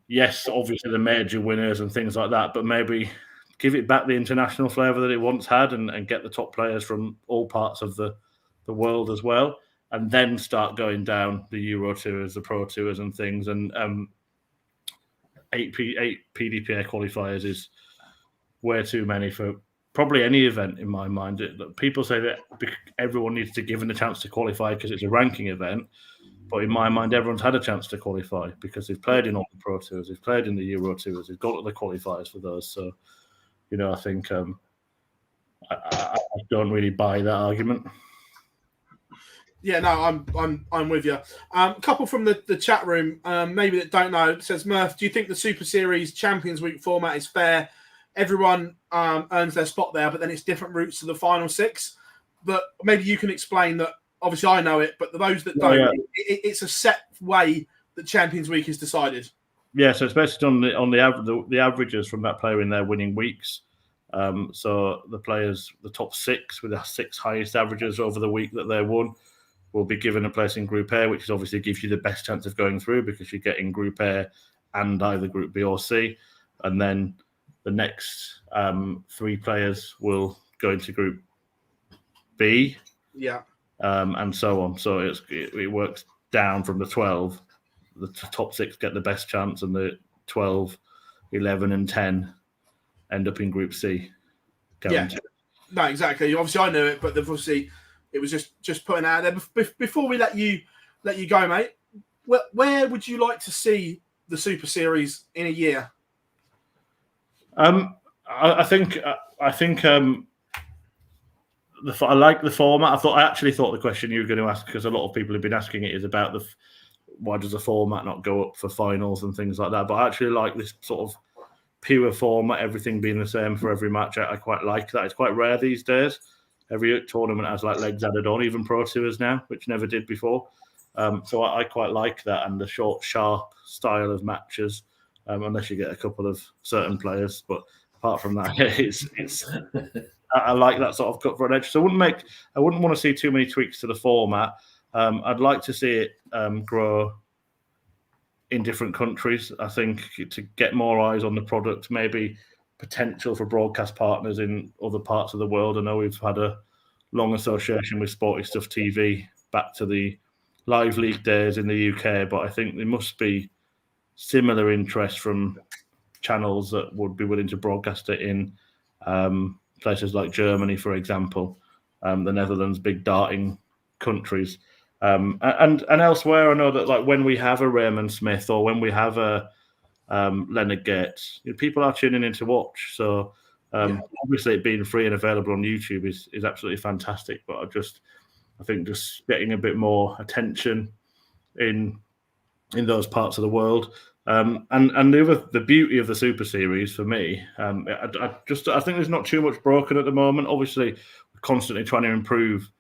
yes, obviously the major winners and things like that, but maybe give it back the international flavour that it once had, and get the top players from all parts of the world as well, and then start going down the Euro Tours, the Pro Tours and things. And 8 PDPA qualifiers is way too many for probably any event in my mind. People say that everyone needs to give them a chance to qualify because it's a ranking event. But in my mind, everyone's had a chance to qualify because they've played in all the Pro Tours, they've played in the Euro Tours, they've got the qualifiers for those. So, I think I don't really buy that argument. Yeah, no, I'm with you. A couple from the chat room, maybe that don't know, says, Murph, do you think the Super Series Champions Week format is fair? Everyone earns their spot there, but then it's different routes to the final 6. But maybe you can explain that. Obviously, I know it, but those that don't, it's a set way that Champions Week is decided. Yeah, so it's based on the averages from that player in their winning weeks. So the top 6 with the 6 highest averages over the week that they won will be given a place in Group A, which obviously gives you the best chance of going through because you're getting Group A and either Group B or C. And then the next 3 players will go into Group B. Yeah. And so on. So it works down from the 12. The top 6 get the best chance, and the 12, 11, and 10 end up in Group C. Guaranteed. Yeah. No, exactly. Obviously, I knew it, but obviously, it was just putting out there. Before we let you go, mate, where would you like to see the Super Series in a year? I think I like the format. I actually thought the question you were going to ask, because a lot of people have been asking it, is about why does the format not go up for finals and things like that. But I actually like this sort of pure format, everything being the same for every match. I quite like that. It's quite rare these days. Every tournament has like legs added on, even Pro Tours now, which never did before. So I quite like that, and the short, sharp style of matches, unless you get a couple of certain players. But apart from that, it's I like that sort of cut for an edge. So I wouldn't want to see too many tweaks to the format. I'd like to see it grow in different countries. I think to get more eyes on the product, maybe potential for broadcast partners in other parts of the world. I know we've had a long association with Sporty Stuff TV back to the live league days in the UK, but I think there must be similar interest from channels that would be willing to broadcast it in places like Germany, for example, the Netherlands, big darting countries, and elsewhere. I know that like when we have a Raymond Smith or when we have a Leonard Gates, people are tuning in to watch. So obviously it being free and available on YouTube is absolutely fantastic. But I think just getting a bit more attention in those parts of the world. And the beauty of the Super Series for me, I think there's not too much broken at the moment. Obviously, we're constantly trying to improve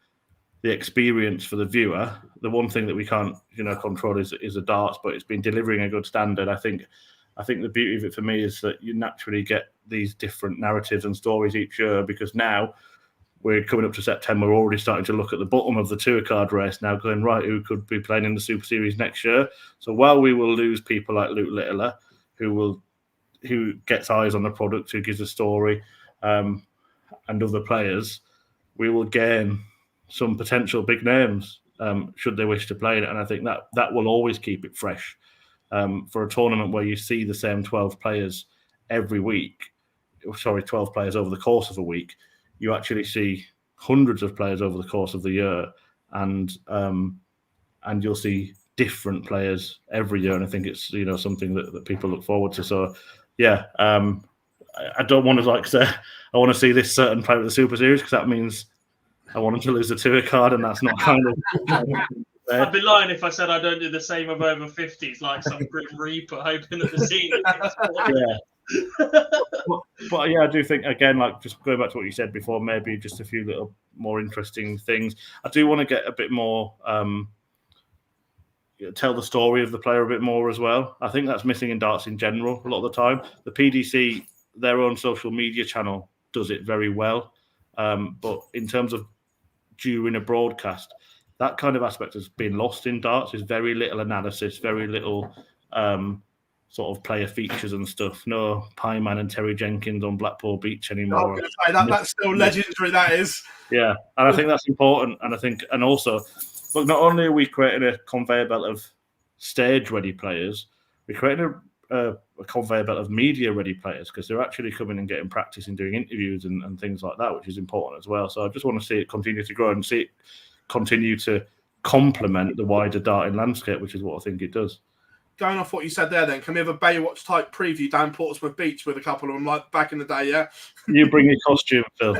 the experience for the viewer. The one thing that we can't, control is the darts, but it's been delivering a good standard. I think the beauty of it for me is that you naturally get these different narratives and stories each year, because now we're coming up to September. We're already starting to look at the bottom of the tour card race now, going, right, who could be playing in the Super Series next year? So while we will lose people like Luke Littler, who gets eyes on the product, who gives a story, and other players, we will gain some potential big names should they wish to play it. And I think that will always keep it fresh. For a tournament where you see the same 12 players every week, 12 players over the course of a week, you actually see hundreds of players over the course of the year, and you'll see different players every year, and I think it's something that people look forward to. So yeah, I don't want to say I want to see this certain player at the Super Series, because that means I want him to lose the tour card, and that's not kind of I'd be lying if I said I don't do the same of over 50s, like some Grim Reaper hoping that the senior. But yeah, I do think, again, like just going back to what you said before, maybe just a few little more interesting things. I do want to get a bit more, tell the story of the player a bit more as well. I think that's missing in darts in general a lot of the time. The PDC, their own social media channel, does it very well. But in terms of during a broadcast, that kind of aspect has been lost in darts. There's very little analysis, very little sort of player features and stuff. No Pie Man and Terry Jenkins on Blackpool Beach anymore. That's still legendary, that is. Yeah, and I think that's important. And also, look, not only are we creating a conveyor belt of stage-ready players, we're creating a conveyor belt of media-ready players, because they're actually coming and getting practice and doing interviews and things like that, which is important as well. So I just want to see it continue to grow and see it continue to complement the wider darting landscape, which is what I think it does. Going off what you said there, then, can we have a Baywatch type preview down Portsmouth Beach with a couple of them, like back in the day? Yeah, you bring your costume, Phil.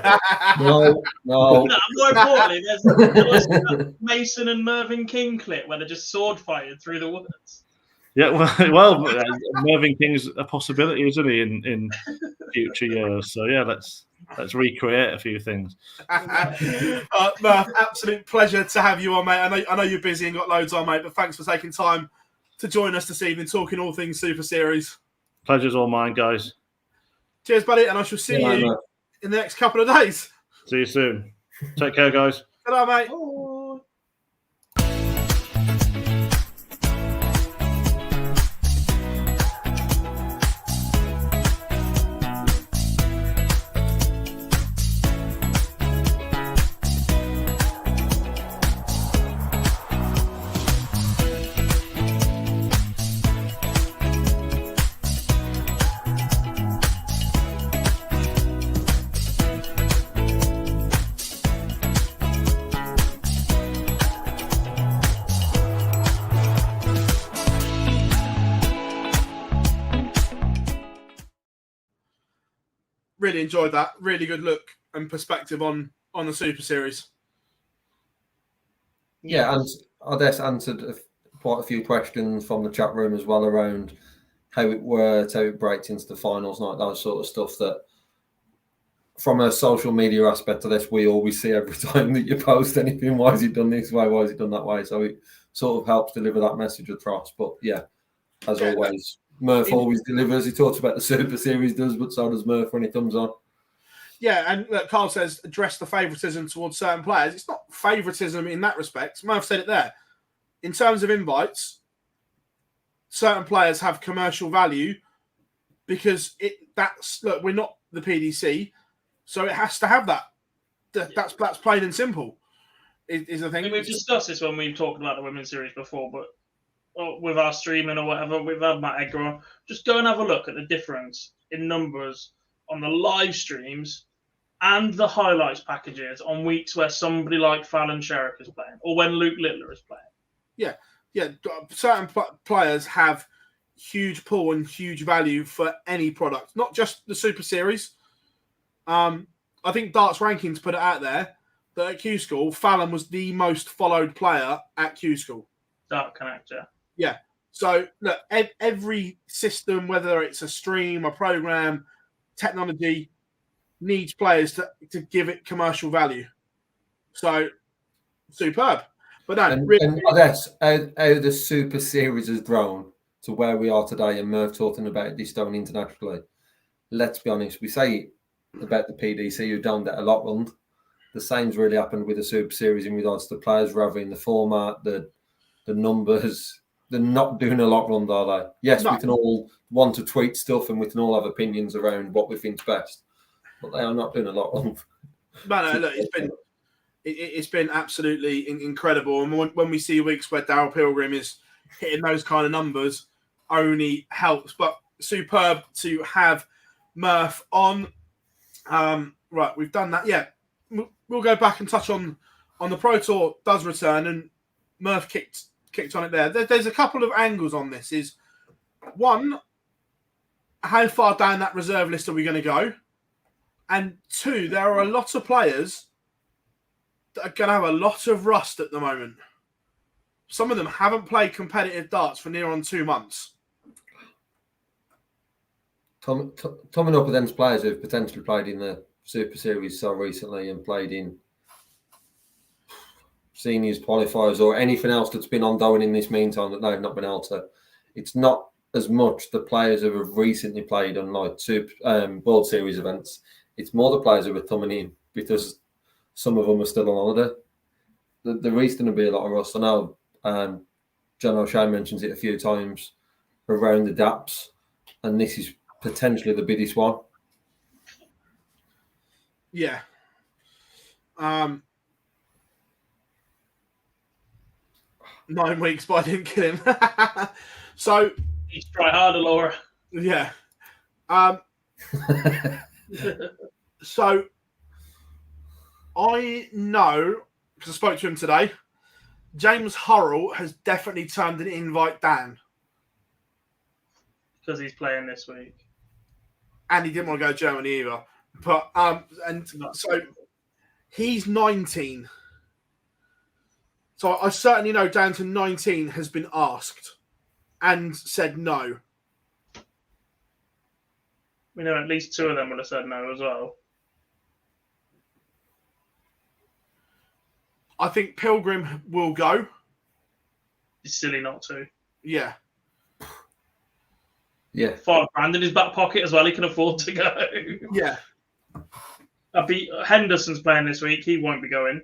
No. More importantly, there's Mason and Mervyn King clip where they're just sword fired through the woods. Yeah, well, Mervyn King's a possibility, isn't he, in future years? So yeah, let's recreate a few things. Murph, absolute pleasure to have you on, mate. I know you're busy and got loads on, mate, but thanks for taking time to join us this evening, talking all things Super Series. Pleasure's all mine, guys. Cheers, buddy, and I shall see you in the next couple of days. See you soon. Take care, guys. Good night, mate. Really enjoyed that. Really good look and perspective on the Super Series. Yeah, and Ades answered quite a few questions from the chat room as well around how it works, how it breaks into the finals, like that sort of stuff. That from a social media aspect of this, we always see every time that you post anything. Why has it done this way? Why has it done that way? So it sort of helps deliver that message across. But yeah, as always, Murph always delivers. He talks about the Super Series, but so does Murph when he comes on. Yeah, and look, Carl says address the favouritism towards certain players. It's not favouritism in that respect. Murph said it there. In terms of invites, certain players have commercial value because we're not the PDC, so it has to have that. That's plain and simple. Is the thing. I mean, we've discussed this when we've talked about the women's series before, but with our streaming or whatever, we've had Matt Edgar on. Just go and have a look at the difference in numbers on the live streams and the highlights packages on weeks where somebody like Fallon Sherrick is playing or when Luke Littler is playing. Yeah. Certain players have huge pull and huge value for any product, not just the Super Series. I think Darts Rankings put it out there that at Q School, Fallon was the most followed player at Q School. Dart Connect, yeah. So look, every system, whether it's a stream, a program, technology, needs players to give it commercial value. So superb. But no, and that's how the Super Series has grown to where we are today, and Murph talking about this done internationally. Let's be honest, we say about the PDC who don't get a lot run. The same's really happened with the Super Series in regards to the players, rather in the format, the numbers. They're not doing a lot run, are they? Yes, we can all want to tweet stuff and we can all have opinions around what we think's best, but they are not doing a lot run. No, look, it's been absolutely incredible. And when we see weeks where Daryl Pilgrim is hitting those kind of numbers, only helps. But superb to have Murph on. Right, we've done that. Yeah, we'll go back and touch on the Pro Tour does return, and Murph kicked kicked on it there. There's a couple of angles on this. Is one, how far down that reserve list are we going to go? And two, there are a lot of players that are going to have a lot of rust at the moment. Some of them haven't played competitive darts for near on 2 months. Coming up against players who've potentially played in the Super Series so recently and played in seniors qualifiers or anything else that's been ongoing in this meantime that they've not been able to. It's not as much the players who have recently played on like World Series events. It's more the players who are coming in because some of them are still on holiday. There is going to be a lot of rust. I know John O'Shea mentions it a few times around the DAPs, and this is potentially the biggest one. Yeah. 9 weeks, but I didn't kill him. So He's try harder, Laura. yeah. So I know, because I spoke to him today, James Hurrell has definitely turned an invite down. Because he's playing this week. And he didn't want to go to Germany either. But and so he's 19. So I certainly know down to 19 has been asked and said no. We know at least 2 of them would have said no as well. I think Pilgrim will go. It's silly not to. Yeah. Yeah. £5,000 in his back pocket as well. He can afford to go. Yeah. Henderson's playing this week. He won't be going.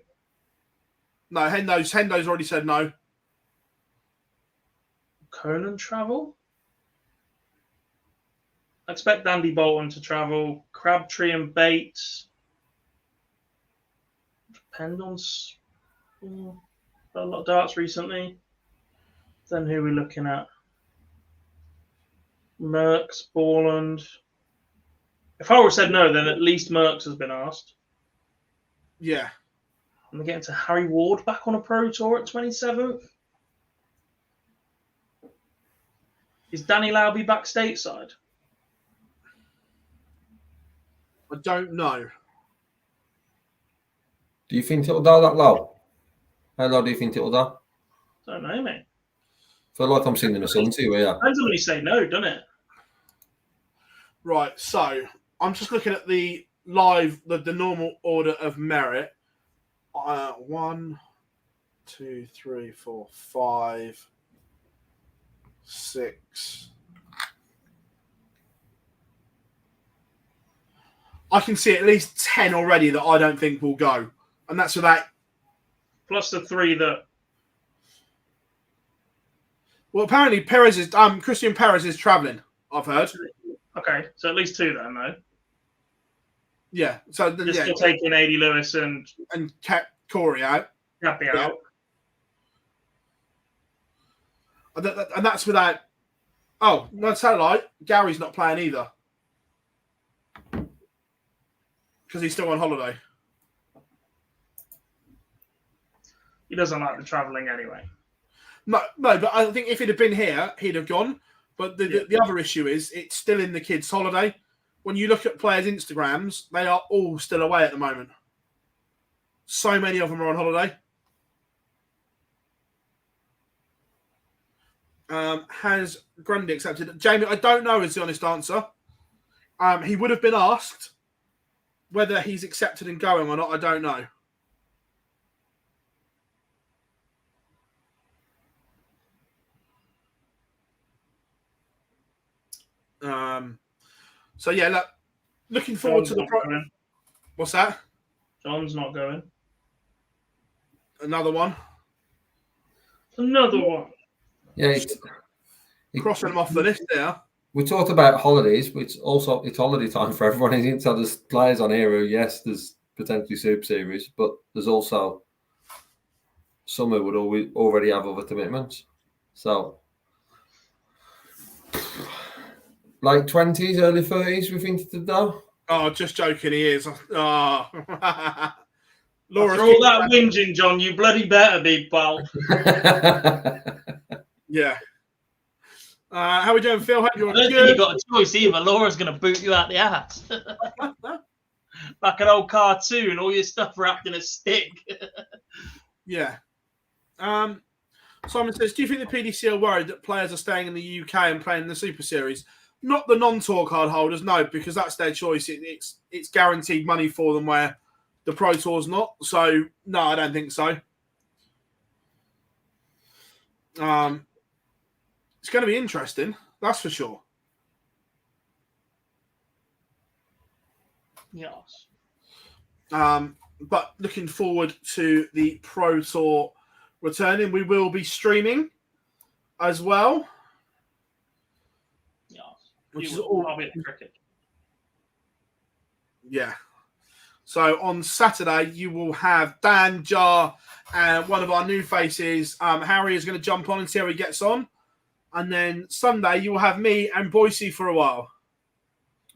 No, Hendo's already said no. Conan travel? I expect Andy Bolton to travel. Crabtree and Bates. Depend on a lot of darts recently. Then who are we looking at? Merckx, Borland. If Howard said no, then at least Merckx has been asked. Yeah. And we're getting to Harry Ward back on a pro tour at 27th. Is Danny Lowby back stateside? I don't know. Do you think it'll go that low? How low do you think it'll go? Don't know, mate. Feel like I'm singing a song to you here. Depends on when you say no, doesn't it? Right, so I'm just looking at the live, the normal order of merit. 1, 2, 3, 4, 5, 6. I can see at least 10 already that I don't think will go. And that's without... Plus the 3 that... Well, apparently Christian Perez is travelling, I've heard. Okay, so at least 2 then, though. Yeah. So You're still taking A.D. Lewis and kept Corey out. Cappy out. And that's without... Oh, no, satellite. Gary's not playing either. Because he's still on holiday. He doesn't like the travelling anyway. No, but I think if he'd have been here, he'd have gone. But the other issue is it's still in the kids' holiday. When you look at players' Instagrams, they are all still away at the moment. So many of them are on holiday. Has Grundy accepted? Jamie, I don't know is the honest answer. He would have been asked. Whether he's accepted and going or not, I don't know. So yeah, looking forward to the What's that? John's not going. Another one. Another one. Yeah, Crossing them off the list there. We talked about holidays, but it's holiday time for everyone, isn't it? So there's players on here who, yes, there's potentially Super Series, but there's also some who would already have other commitments. So, like 20s, early 30s, we think to do. Oh, just joking, he is. Oh. Laura's After all that whinging, John, you bloody better be, pal. Yeah. How are we doing, Phil? Hope you're I don't think you got a choice either. Laura's going to boot you out the ass. Like an old cartoon, all your stuff wrapped in a stick. Yeah. Simon says, do you think the PDC are worried that players are staying in the UK and playing in the Super Series? Not the non-tour card holders, no, because that's their choice. It's guaranteed money for them where the Pro Tour's not. So, no, I don't think so. It's going to be interesting, that's for sure. Yes. But looking forward to the Pro Tour returning. We will be streaming as well. Yes. Which is will all. probably at the cricket. Yeah. So on Saturday, you will have Dan, Jar, and one of our new faces. Harry is going to jump on and see how he gets on. And then Sunday, you will have me and Boise for a while.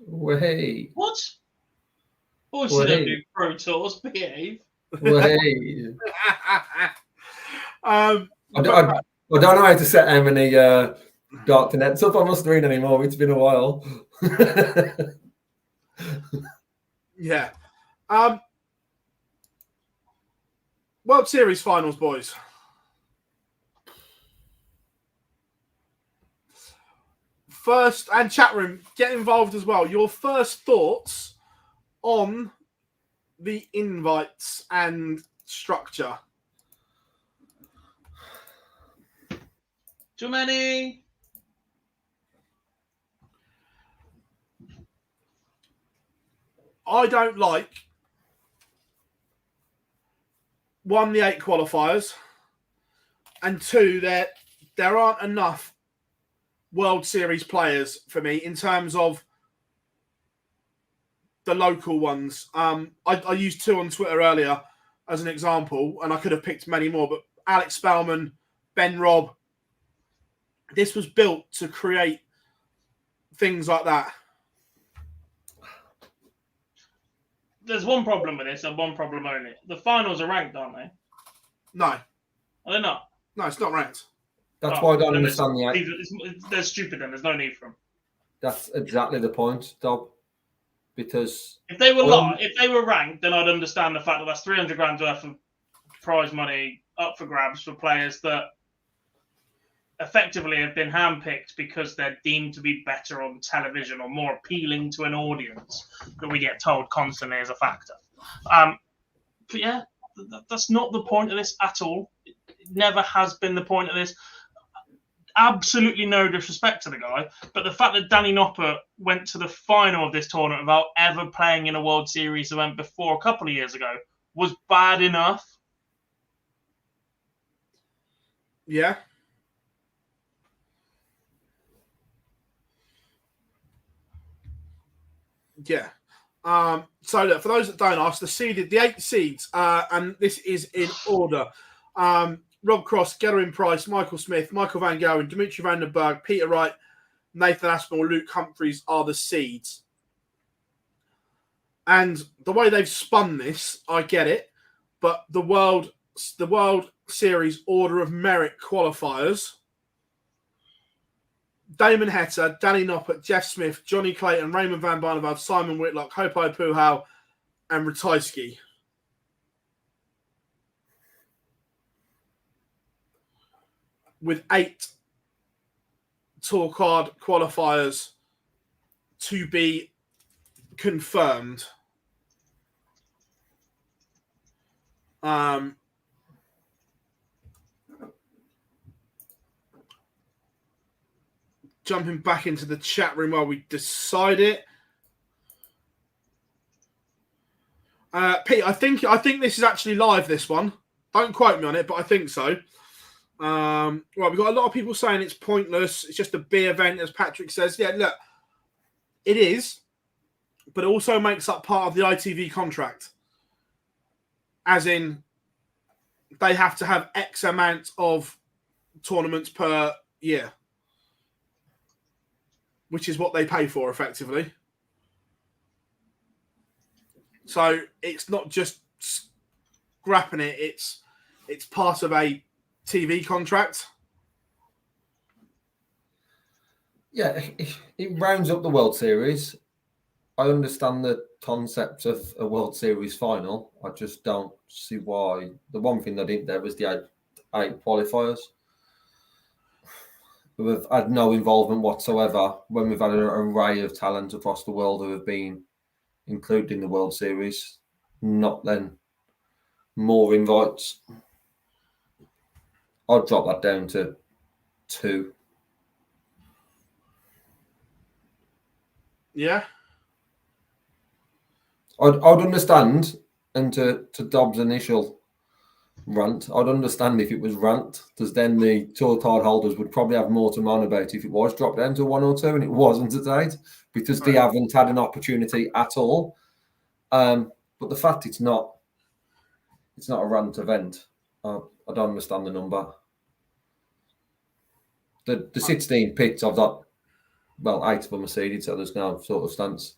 Way. What? Boise don't do Pro Tours, behave. Way. I I don't know how to set how many dark nets up on my screen anymore. It's been a while. Yeah. World Series finals, boys. First, and chat room, get involved as well. Your first thoughts on the invites and structure. Too many. I don't like one, the 8 qualifiers, and 2, there aren't enough World Series players for me in terms of the local ones. I used 2 on Twitter earlier as an example, and I could have picked many more, but Alex Spellman, Ben Robb, this was built to create things like that. There's one problem with this and one problem only. The finals are ranked, aren't they? No. Are they not? No, it's not ranked. That's why I don't then understand the. They're stupid then. There's no need for them. That's exactly the point, Dob. Because if they were ranked, then I'd understand the fact that that's 300 grand worth of prize money up for grabs for players that effectively have been handpicked because they're deemed to be better on television or more appealing to an audience that we get told constantly as a factor. But yeah, that's not the point of this at all. It never has been the point of this. Absolutely no disrespect to the guy, but the fact that Danny Noppert went to the final of this tournament without ever playing in a World Series event before a couple of years ago was bad enough. Yeah. Yeah. So look, for those that don't ask, the 8 seeds, and this is in order. Rob Cross, Gerwin Price, Michael Smith, Michael Van Gogh, Dimitri Van den Berg, Peter Wright, Nathan Aspinall, Luke Humphreys are the seeds. And the way they've spun this, I get it, but the World Series Order of Merit qualifiers, Damon Heta, Danny Noppert, Jeff Smith, Johnny Clayton, Raymond Van Barneveld, Simon Whitlock, Hopai Puhau, and Ratajski. With 8 tour card qualifiers to be confirmed. Jumping back into the chat room while we decide it. Pete, I think this is actually live, this one. Don't quote me on it, but I think so. Right, we've got a lot of people saying it's pointless. It's just a beer event, as Patrick says. Yeah, look, it is, but it also makes up part of the ITV contract. As in, they have to have X amount of tournaments per year, which is what they pay for, effectively. So it's not just grappling it, it's part of a TV contract. Yeah, it rounds up the World Series. I understand the concept of a World Series final. I just don't see why. The one thing they didn't there was the eight qualifiers who have had no involvement whatsoever when we've had an array of talent across the world who have been included in the World Series. Not then more invites. I'd drop that down to 2. Yeah. I'd understand, and to Dobbs' initial rant, I'd understand if it was rant, because then the tour card holders would probably have more to moan about if it was dropped down to 1 or 2, and it wasn't at 8, because they haven't had an opportunity at all. But the fact it's not a rant event, I don't understand the number. The 16 picked, I've got, 8 of them are seeded, so there's no sort of stance.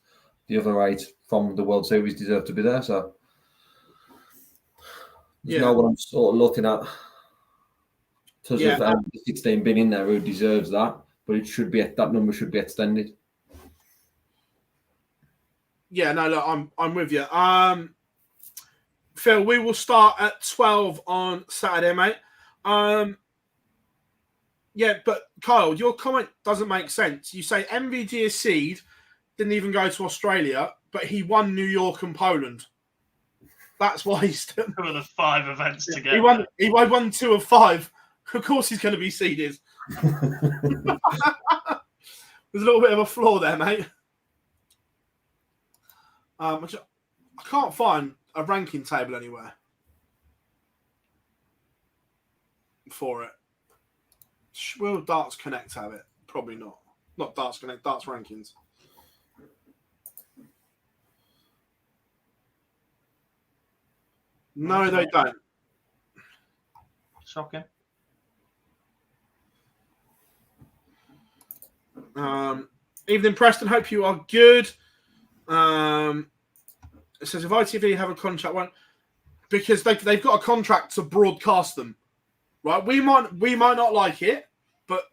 The other 8 from the World Series deserve to be there, so there's no one I'm sort of looking at because of the 16 being in there who deserves that, but it should be that number should be extended. Yeah, no, look, I'm with you. Phil, we will start at 12 on Saturday, mate. Yeah, but Kyle, your comment doesn't make sense. You say MVG is seed, didn't even go to Australia, but he won New York and Poland. That's why he's still... 2 of the 5 events together. He won 2 of 5. Of course he's going to be seeded. There's a little bit of a flaw there, mate. I can't find a ranking table anywhere for it. Will Darts Connect have it? Probably not. Not Darts Connect, Darts Rankings. No, they don't. Shocking. Evening, Preston. Hope you are good. It says if ITV have a contract, because they've got a contract to broadcast them, right? We might not like it, but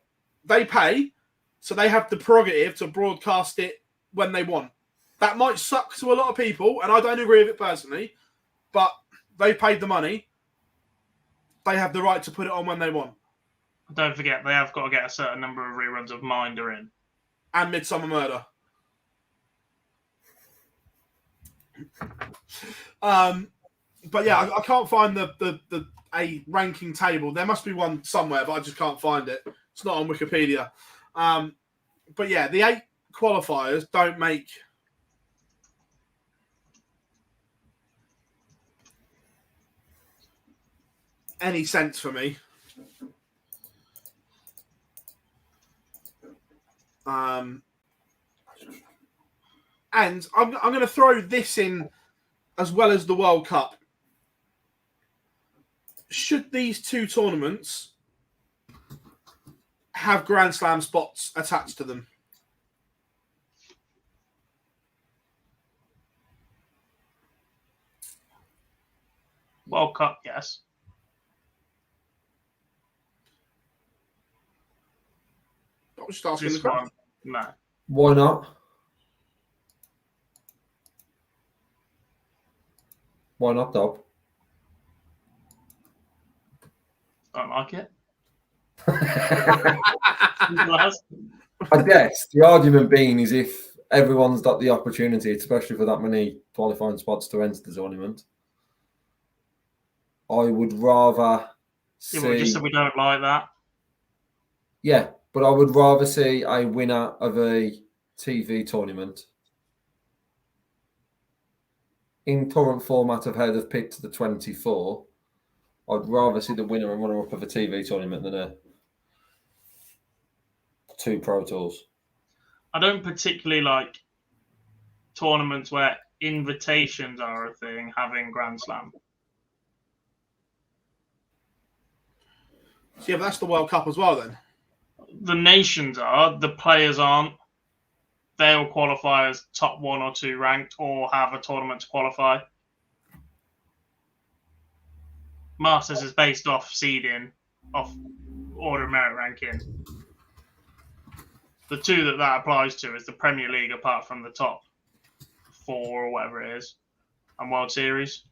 they pay, so they have the prerogative to broadcast it when they want. That might suck to a lot of people, and I don't agree with it personally, but they paid the money. They have the right to put it on when they want. Don't forget, they have got to get a certain number of reruns of Minder in. And Midsummer Murder. But yeah, I can't find the a ranking table. There must be one somewhere, but I just can't find it. It's not on Wikipedia. But yeah, the 8 qualifiers don't make any sense for me. And I'm going to throw this in as well as the World Cup. Should these 2 tournaments have Grand Slam spots attached to them? World Cup, yes. I was just asking This the question. one, no. Why not? Why not, Dob? Don't like it. I guess the argument being is if everyone's got the opportunity, especially for that many qualifying spots to enter the tournament, I would rather see... Yeah, we just said we don't like that. Yeah, but I would rather see a winner of a TV tournament in current format of how they've picked the 24. I'd rather see the winner and runner-up of a TV tournament than a 2 Pro Tours. I don't particularly like tournaments where invitations are a thing, having Grand Slam. Yeah, but that's the World Cup as well then. The nations are, the players aren't. They'll qualify as top 1 or 2 ranked or have a tournament to qualify. Masters is based off seeding, off order of merit ranking. The two that applies to is the Premier League, apart from the top 4 or whatever it is, and World Series.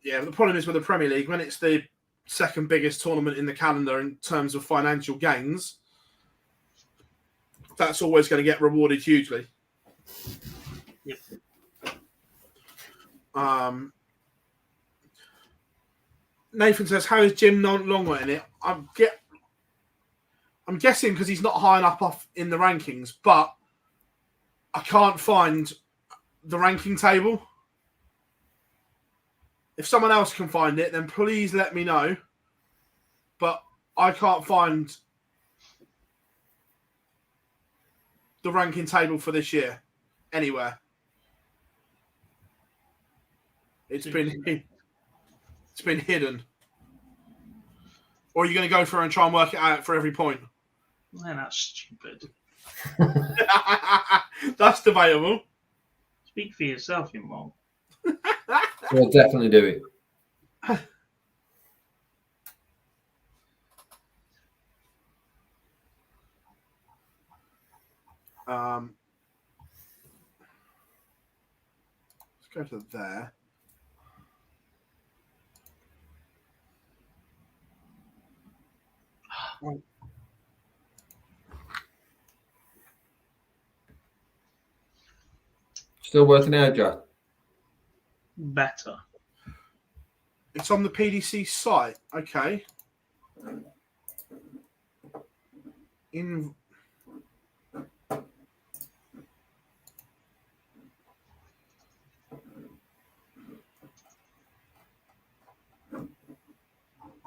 Yeah, but the problem is with the Premier League, when it's the second biggest tournament in the calendar in terms of financial gains, that's always going to get rewarded hugely. Yep. Nathan says, "How is Jim Longway in it?" I'm guessing because he's not high enough off in the rankings, but I can't find the ranking table. If someone else can find it, then please let me know. But I can't find the ranking table for this year anywhere. It's been hidden. Or are you going to go through and try and work it out for every point? Man, that's stupid. That's debatable. Speak for yourself, you mom. We'll definitely do it. Let's go to there. Still working out, Jack? Better. It's on the PDC site. Okay.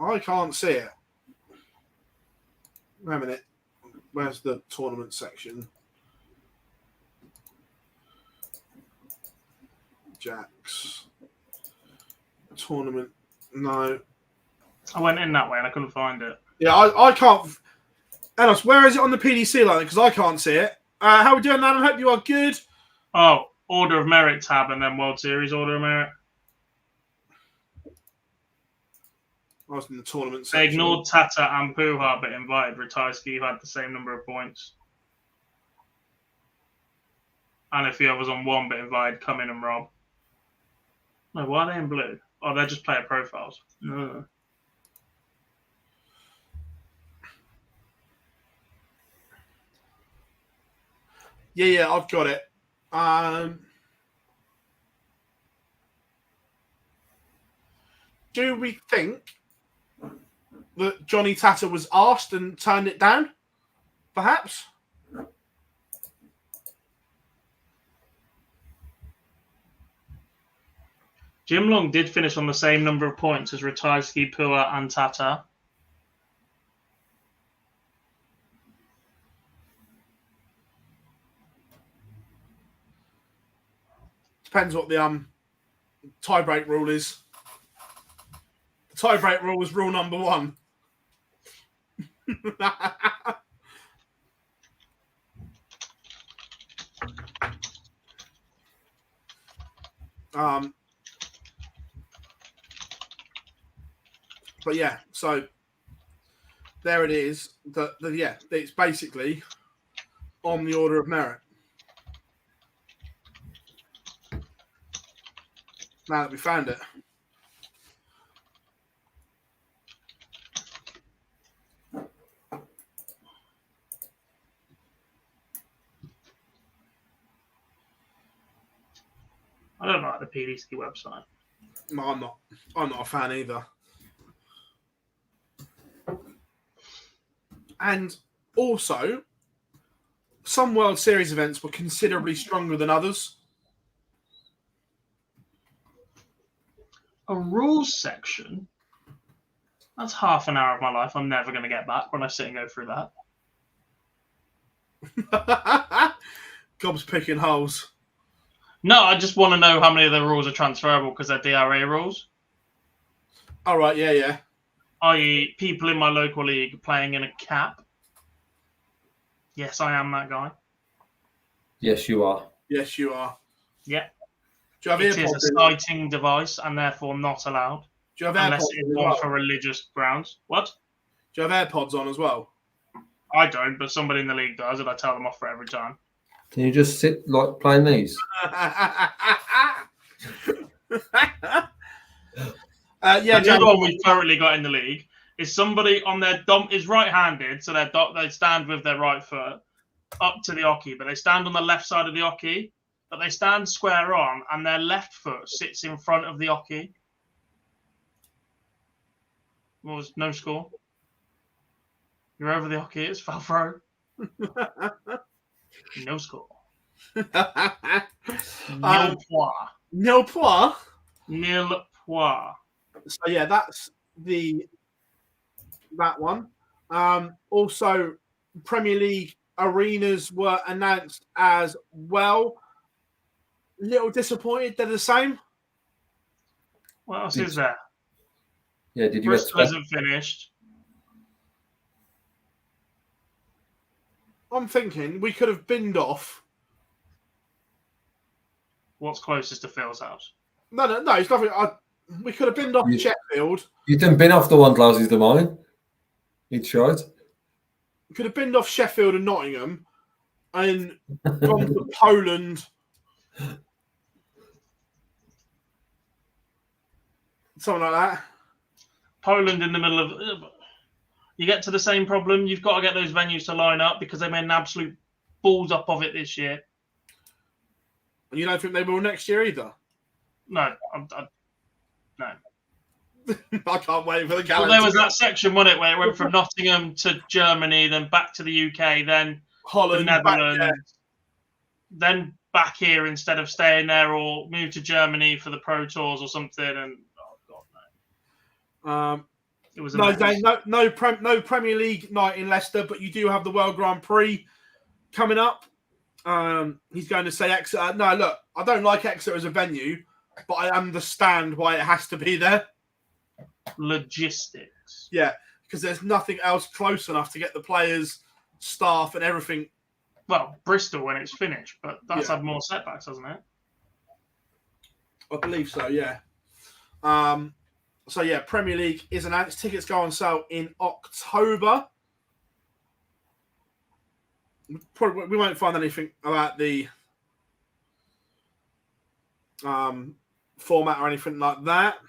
I can't see it. Wait a minute. Where's the tournament section? Jacks. Tournament. No. I went in that way and I couldn't find it. Yeah, I can't. Enos, where is it on the PDC line? Because I can't see it. How are we doing, Adam? Hope you are good. Oh, Order of Merit tab and then World Series Order of Merit. I was in the tournament They section. ignored Tata and Puha, but invited Ratajski, who had the same number of points. And a few others on one, but invited Come In and Rob. No, why are they in blue? Oh, they're just player profiles. No. Yeah, I've got it. Do we think that Johnny Tata was asked and turned it down? Perhaps? Jim Long did finish on the same number of points as Ratajski, Puha, and Tata. Depends what the tie-break rule is. The tie-break rule was rule number 1. But yeah, so there it is. It's basically on the order of merit. Now that we found it. I don't like the PDC website. No, I'm not. I'm not a fan either. And also, some World Series events were considerably stronger than others. A rules section? That's half an hour of my life I'm never going to get back when I sit and go through that. Gob's picking holes. No, I just want to know how many of the rules are transferable because they're DRA rules. All right, yeah. I.e., people in my local league playing in a cap. Yes, I am that guy. Yes, you are. Yes, you are. Yeah. Do you have It earpods? is a sighting device and therefore not allowed. Do you have Unless AirPods it is as one well? for religious grounds. What? Do you have AirPods on as well? I don't, but somebody in the league does, and I tell them off for every time. Can you just sit like playing these? Yeah, The other one we've currently got in the league is somebody on their is right-handed, so they stand with their right foot up to the oche, but they stand on the left side of the oche, but they stand square on, and their left foot sits in front of the oche. Was no score. You're over the oche. It's foul throw. No score. Nil point. Nil point. Nil point. So yeah, that's that one. Also, Premier League arenas were announced as well. Little disappointed they're the same. What else is there? Yeah, did you Bristol expect? isn't finished. I'm thinking we could have binned off. What's closest to Phil's house? No, it's nothing. We could have binned off Sheffield. You didn't bin off the one closest to mine. He tried. We could have binned off Sheffield and Nottingham and gone to Poland. Something like that. Poland in the middle of... You get to the same problem. You've got to get those venues to line up because they made an absolute balls up of it this year. And you don't think they will next year either? No. No. I can't wait for the Well, calendar. there was that section, wasn't it, where it went from Nottingham to Germany, then back to the UK, then Holland, the Netherlands, then back here instead of staying there, or move to Germany for the Pro Tours or something. And oh god, no. It was no Premier League night in Leicester, but you do have the World Grand Prix coming up. He's going to say Exeter. No, look, I don't like Exeter as a venue, but I understand why it has to be there. Logistics. Yeah, because there's nothing else close enough to get the players, staff, and everything. Well, Bristol when it's finished, but that's had more setbacks, hasn't it? I believe so, yeah. So, yeah, Premier League is announced. Tickets go on sale in October. Probably, we won't find anything about the format or anything like that.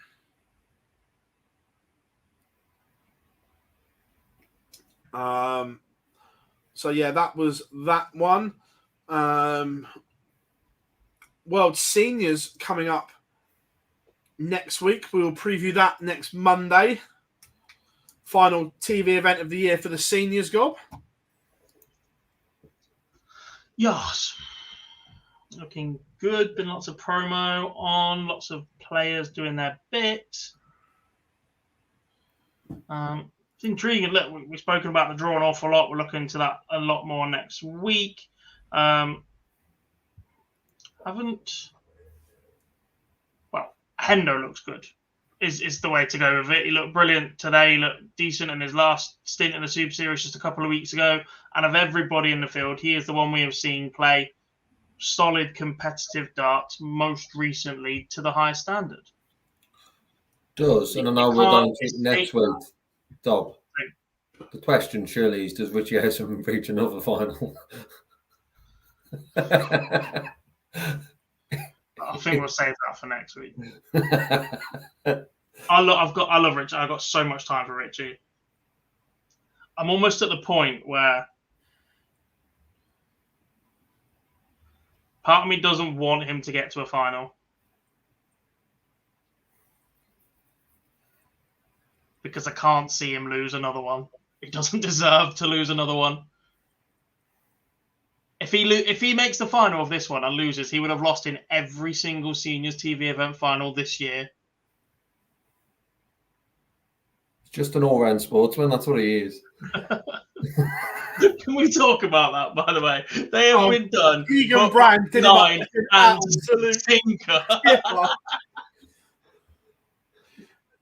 So, yeah, that was that one. World Seniors coming up next week. We will preview that next Monday. Final TV event of the year for the seniors, Gob. Yes. Looking good. Been lots of promo on. Lots of players doing their bit. It's intriguing. Look, we've spoken about the draw an awful lot. We're looking into that a lot more next week. Hendo looks good. Is the way to go with it. He looked brilliant today. He looked decent in his last stint in the Super Series just a couple of weeks ago. And of everybody in the field, he is the one we have seen play solid competitive darts most recently to the highest standard. Does, and I know we're going to next week, Dob. The question surely is, does Richie Hesson reach another final? I think we'll save that for next week. I love Richie. I've got so much time for Richie. I'm almost at the point where part of me doesn't want him to get to a final because I can't see him lose another one. He doesn't deserve to lose another one. If he makes the final of this one and loses, he would have lost in every single seniors TV event final this year. Just an all-round sportsman. That's what he is. Can we talk about that, by the way? They have been done. Keegan Brand did nine an and absolute stinker.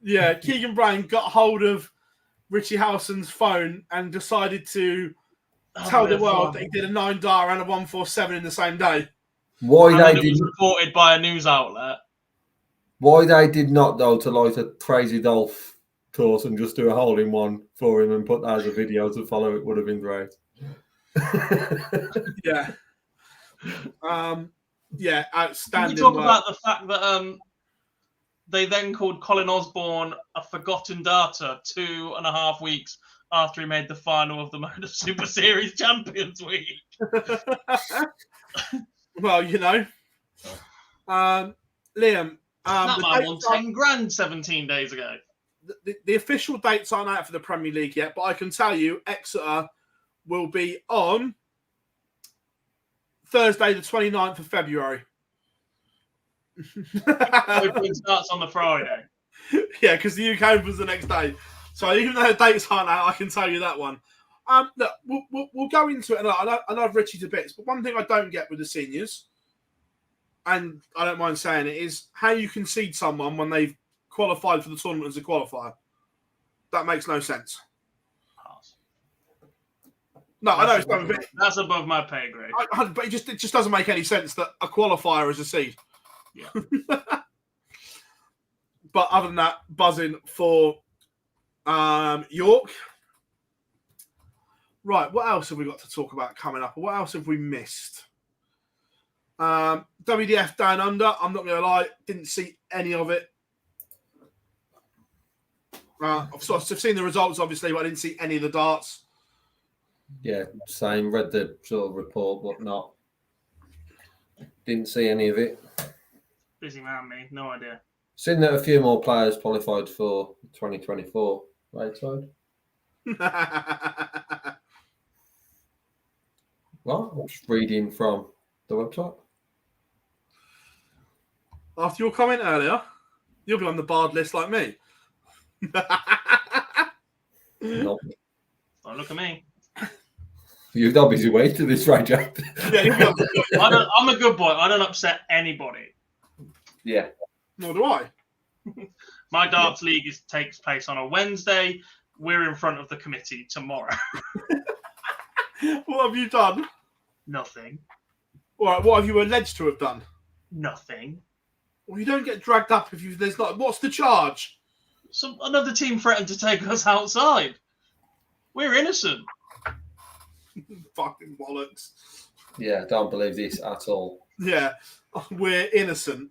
Yeah, Keegan Brand got hold of Richie Howson's phone and decided to tell the world that he did a 9 dar and a 147 in the same day. Why And they then it was didn't? reported by a news outlet. Why they did not though to light a Crazy Dolph course and just do a hole in one for him and put that as a video to follow it would have been great. Yeah. Yeah, Can outstanding. you talk work. about the fact that they then called Colin Osborne a forgotten darter 2.5 weeks after he made the final of the Motor Super Series Champions Week? Well, you know, Liam, That the man won dates aren't- 10 grand 17 days ago. the official dates aren't out for the Premier League yet, but I can tell you Exeter will be on Thursday, the 29th of February. Opening starts on the Friday. Yeah, because the UK Open's the next day. So even though the dates aren't out, I can tell you that one. Look, we'll go into it, and I love Richie to bits, but one thing I don't get with the seniors, and I don't mind saying it, is how you concede someone when they've qualified for the tournament as a qualifier. That makes no sense. Pass. No, I know it's not a bit, That's above my pay grade. but it just doesn't make any sense that a qualifier is a seed. Yeah. But other than that, buzzing for York. Right, what else have we got to talk about coming up? Or what else have we missed? WDF Down Under, I'm not going to lie, didn't see any of it. I've seen the results, obviously, but I didn't see any of the darts. Yeah, same. Read the sort of report, but not. Didn't see any of it. Busy man, me. No idea. Seen that a few more players qualified for 2024 right side. Well, I'm just reading from the website. After your comment earlier, you'll be on the barred list like me. Nope. Don't look at me. You've obviously waited this right, Jack. Yeah, you'll be on the I'm a good boy. I don't upset anybody. Yeah. Nor do I. My darts league takes place on a Wednesday. We're in front of the committee tomorrow. What have you done? Nothing. All right, what have you alleged to have done? Nothing. Well, you don't get dragged up if there's not. What's the charge? Another team threatened to take us outside. We're innocent. Fucking bollocks. Yeah, don't believe this at all. Yeah, we're innocent.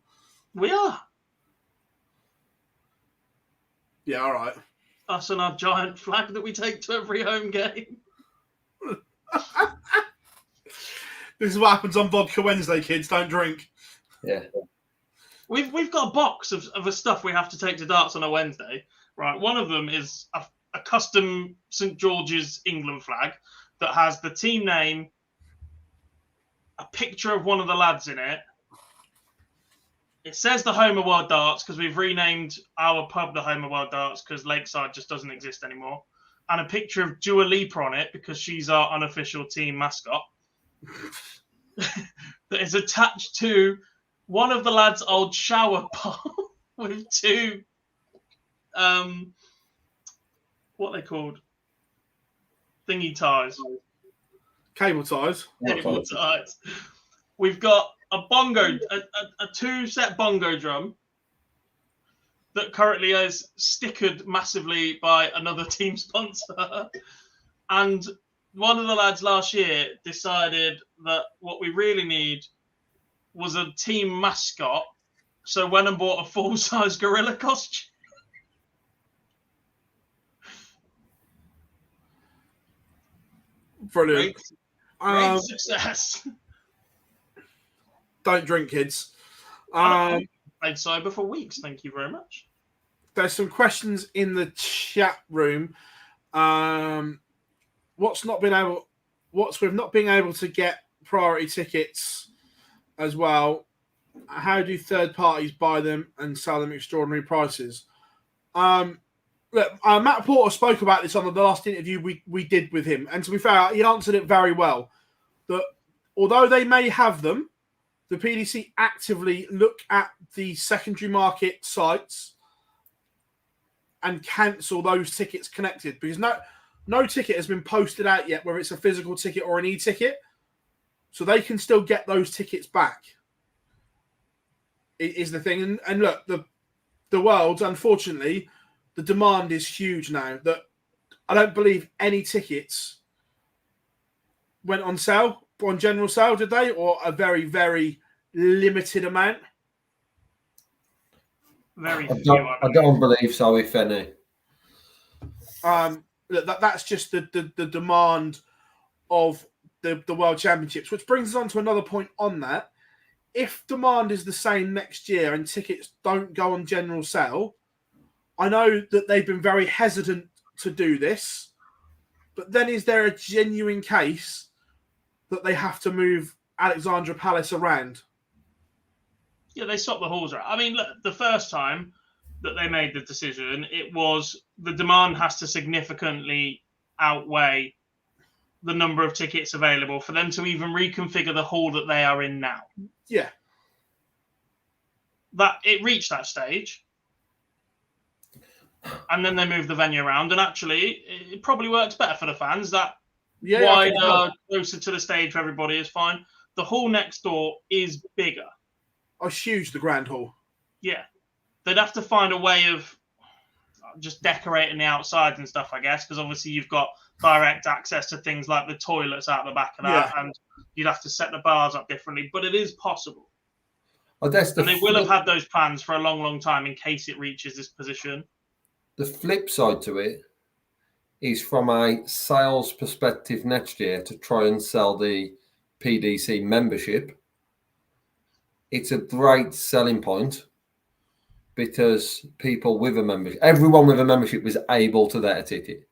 We are. Yeah, all right. Us and our giant flag that we take to every home game. This is what happens on Vodka Wednesday, kids. Don't drink. Yeah. We've got a box of the stuff we have to take to darts on a Wednesday. Right. One of them is a custom St. George's England flag that has the team name, a picture of one of the lads in it. It says the Home of World Darts because we've renamed our pub the Home of World Darts because Lakeside just doesn't exist anymore. And a picture of Dua Lipa on it because she's our unofficial team mascot. That is attached to one of the lads' old shower pot with two, what are they called? Thingy ties. Cable ties. Cable ties. We've got a bongo, a two-set bongo drum that currently is stickered massively by another team sponsor. And one of the lads last year decided that what we really need was a team mascot. So went and bought a full-size gorilla costume. Brilliant. Great success. Don't drink, kids. I've sober for weeks. Thank you very much. There's some questions in the chat room. What's with not being able to get priority tickets as well? How do third parties buy them and sell them at extraordinary prices? Look, Matt Porter spoke about this on the last interview we did with him, and to be fair, he answered it very well. That although they may have them, the PDC actively look at the secondary market sites and cancel those tickets connected because no ticket has been posted out yet, whether it's a physical ticket or an e-ticket. So they can still get those tickets back. is the thing. And look, the world, unfortunately, the demand is huge now. That I don't believe any tickets went on sale, on general sale, did they? Or a very, very limited amount? Very I few. don't believe so, if any. That's just the demand of the World Championships, which brings us on to another point on that. If demand is the same next year and tickets don't go on general sale, I know that they've been very hesitant to do this, but then is there a genuine case that they have to move Alexandra Palace around? Yeah, they swapped the halls around. I mean, look, the first time that they made the decision, it was the demand has to significantly outweigh the number of tickets available for them to even reconfigure the hall that they are in now. Yeah. That it reached that stage. And then they moved the venue around, and actually it probably works better for the fans. That wider, closer to the stage for everybody is fine. The hall next door is bigger. Oh, it's huge, the Grand Hall. Yeah. They'd have to find a way of just decorating the outsides and stuff, I guess, because obviously you've got direct access to things like the toilets out the back of that, and you'd have to set the bars up differently, but it is possible. And they will have had those plans for a long, long time in case it reaches this position. The flip side to it is from a sales perspective next year to try and sell the PDC membership. It's a great selling point because people with a membership, everyone with a membership was able to get a ticket.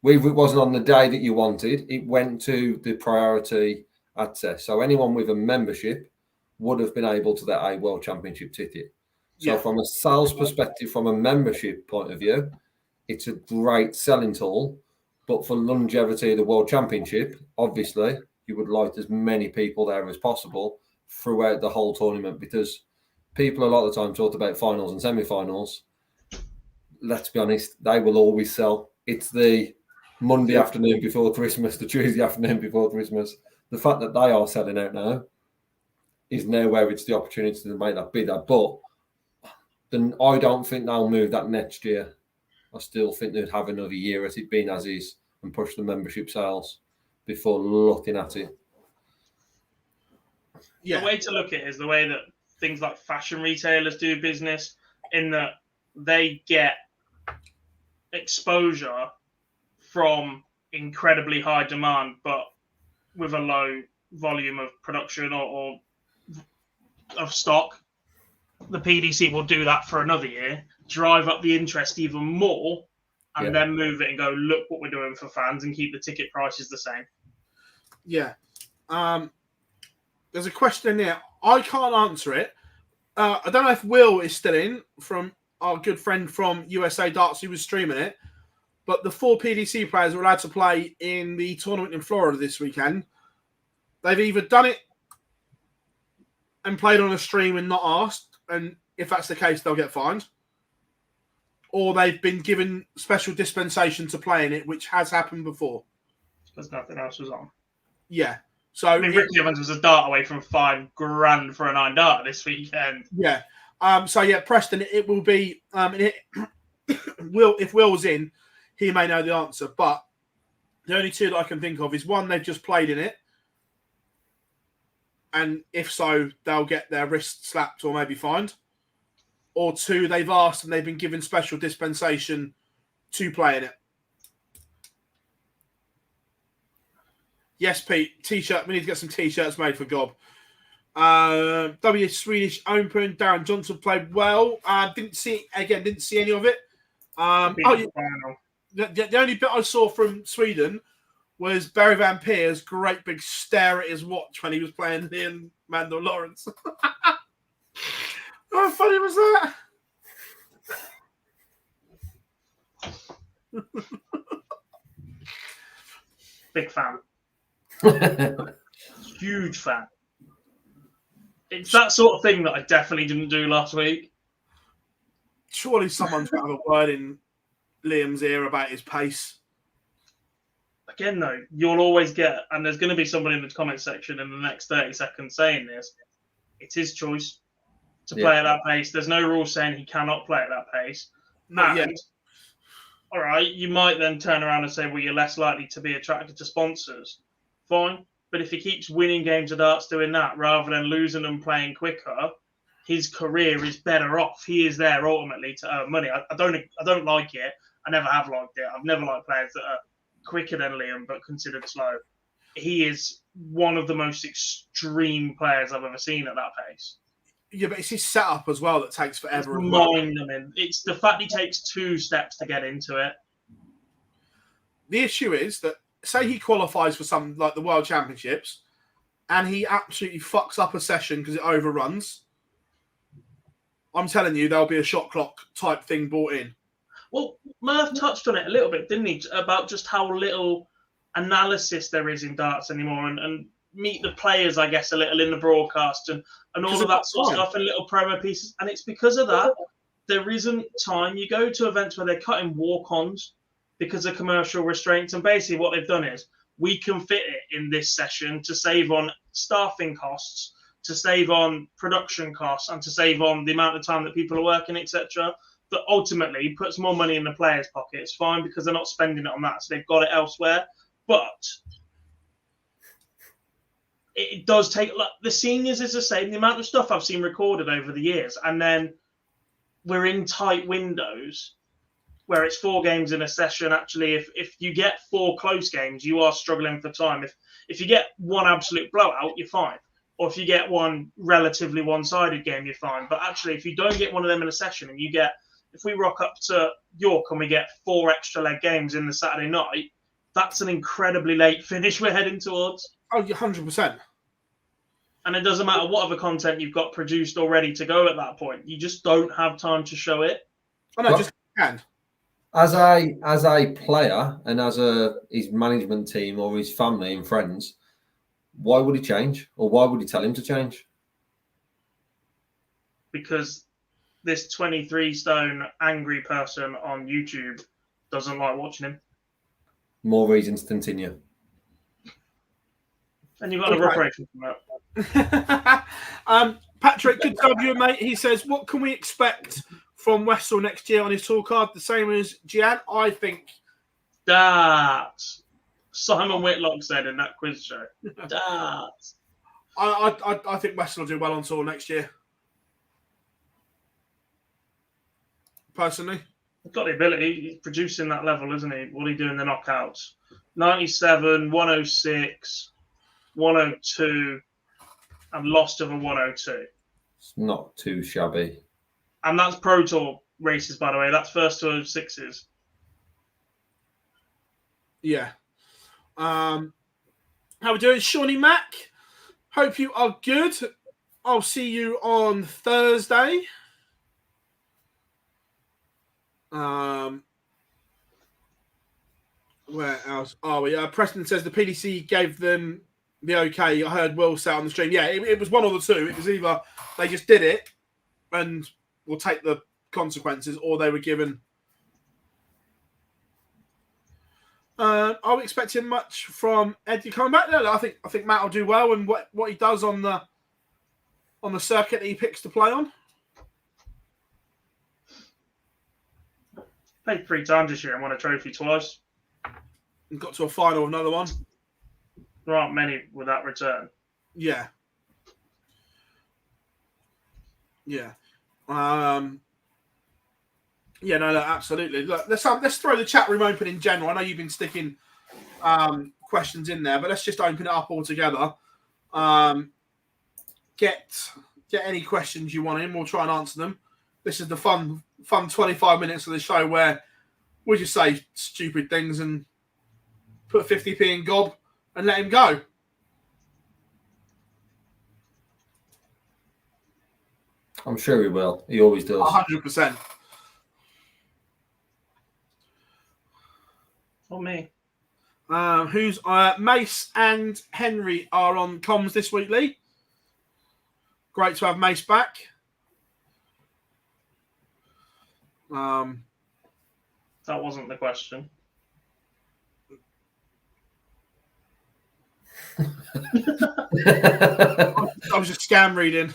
If it wasn't on the day that you wanted, it went to the priority access. So anyone with a membership would have been able to get a World Championship ticket. So from a sales perspective, from a membership point of view, it's a great selling tool. But for longevity of the World Championship, obviously, you would like as many people there as possible throughout the whole tournament, because people a lot of the time talk about finals and semi-finals. Let's be honest, they will always sell. It's the Monday afternoon before Christmas, the Tuesday afternoon before Christmas. The fact that they are selling out now is now where it's the opportunity to make that bigger. But then I don't think they'll move that next year. I still think they'd have another year at it being as is and push the membership sales before looking at it. The way to look at it is the way that things like fashion retailers do business, in that they get exposure from incredibly high demand, but with a low volume of production or of stock. The PDC will do that for another year, drive up the interest even more, and then move it and go, look what we're doing for fans, and keep the ticket prices the same. Yeah. There's a question in there. I can't answer it. I don't know if Will is still in, from our good friend from USA Darts who was streaming it, but the 4 PDC players are allowed to play in the tournament in Florida this weekend. They've either done it and played on a stream and not asked, and if that's the case, they'll get fined. Or they've been given special dispensation to play in it, which has happened before. Because nothing else was on. Yeah. So I mean, Rick Evans was a dart away from $5,000 for a 9 dart this weekend. Yeah. Preston, it will be. If Will's in, he may know the answer. But the only two that I can think of is one, they've just played in it, and if so, they'll get their wrist slapped or maybe fined. Or two, they've asked and they've been given special dispensation to play in it. Yes, Pete. T-shirt. We need to get some T-shirts made for Gob. Swedish Open. Darren Johnson played well. Didn't see any of it. The only bit I saw from Sweden was Barry Van Peer's great big stare at his watch when he was playing in Mandel Lawrence. How funny was that? Big fan. Huge fan. It's that sort of thing that I definitely didn't do last week. Surely someone's got to have a word in Liam's ear about his pace. Again, though, you'll always get, and there's going to be somebody in the comment section in the next 30 seconds saying this, it's his choice. to play at that pace. There's no rule saying he cannot play at that pace. Not yet. All right, you might then turn around and say, well, you're less likely to be attracted to sponsors. Fine. But if he keeps winning games of darts doing that rather than losing them playing quicker, his career is better off. He is there ultimately to earn money. I don't like it. I never have liked it. I've never liked players that are quicker than Liam but considered slow. He is one of the most extreme players I've ever seen at that pace. Yeah, but it's his setup as well that takes forever. It's the fact he takes 2 steps to get into it. The issue is that, say he qualifies for something like the World Championships and he absolutely fucks up a session because it overruns. I'm telling you, there'll be a shot clock type thing brought in. Well, Murph touched on it a little bit, didn't he? About just how little analysis there is in darts anymore and meet the players, I guess, a little in the broadcast and all of that sort of stuff and little promo pieces. And it's because of that, there isn't time. You go to events where they're cutting walk-ons because of commercial restraints. And basically what they've done is we can fit it in this session to save on staffing costs, to save on production costs, and to save on the amount of time that people are working, etc. That ultimately puts more money in the players' pocket. It's fine because they're not spending it on that, so they've got it elsewhere. But it does take, like, the seniors is the same. The amount of stuff I've seen recorded over the years, and then we're in tight windows where it's 4 games in a session. Actually, if you get 4 close games, you are struggling for time. If you get 1 absolute blowout, you're fine. Or if you get 1 relatively one-sided game, you're fine. But actually, if you don't get one of them in a session and if we rock up to York and we get 4 extra leg games in the Saturday night, that's an incredibly late finish we're heading towards. Oh, 100%. And it doesn't matter what other content you've got produced or ready to go at that point. You just don't have time to show it. Oh, no, just can. As a player and as his management team or his family and friends, why would he change? Or why would he tell him to change? Because this 23-stone angry person on YouTube doesn't like watching him. More reasons to continue. And you've got a reparation from that. Patrick, good to have you, mate. He says, what can we expect from Wessel next year on his tour card? The same as Gian? I think that Simon Whitlock said in that quiz show. That I think Wessel will do well on tour next year. Personally. He's got the ability. He's producing that level, isn't he? What are he doing in the knockouts? 97, 106, 102, and lost of a 102. It's not too shabby. And that's Pro Tour races, by the way. That's first to 6s. Yeah. How we doing, Shawnee Mac? Hope you are good. I'll see you on Thursday. Where else are we? Preston says the PDC gave them the okay. I heard Will say on the stream. Yeah, it was one or the two. It was either they just did it and will take the consequences, or they were given. Are we expecting much from Eddie coming back? No, I think Matt will do well, and what he does on the circuit that he picks to play on. Played 3 times this year and won a trophy twice. And got to a final of another one. There aren't many with that return. Yeah. Yeah. Yeah, no, absolutely. Look, let's throw the chat room open in general. I know you've been sticking questions in there, but let's just open it up all together. Get any questions you want in. We'll try and answer them. This is the fun 25 minutes of the show where we just say stupid things and put 50p in Gob and let him go. I'm sure he will. He always does. 100%. Not me. Who's Mace and Henry are on comms this week, Lee. Great to have Mace back. That wasn't the question. I was just scam reading.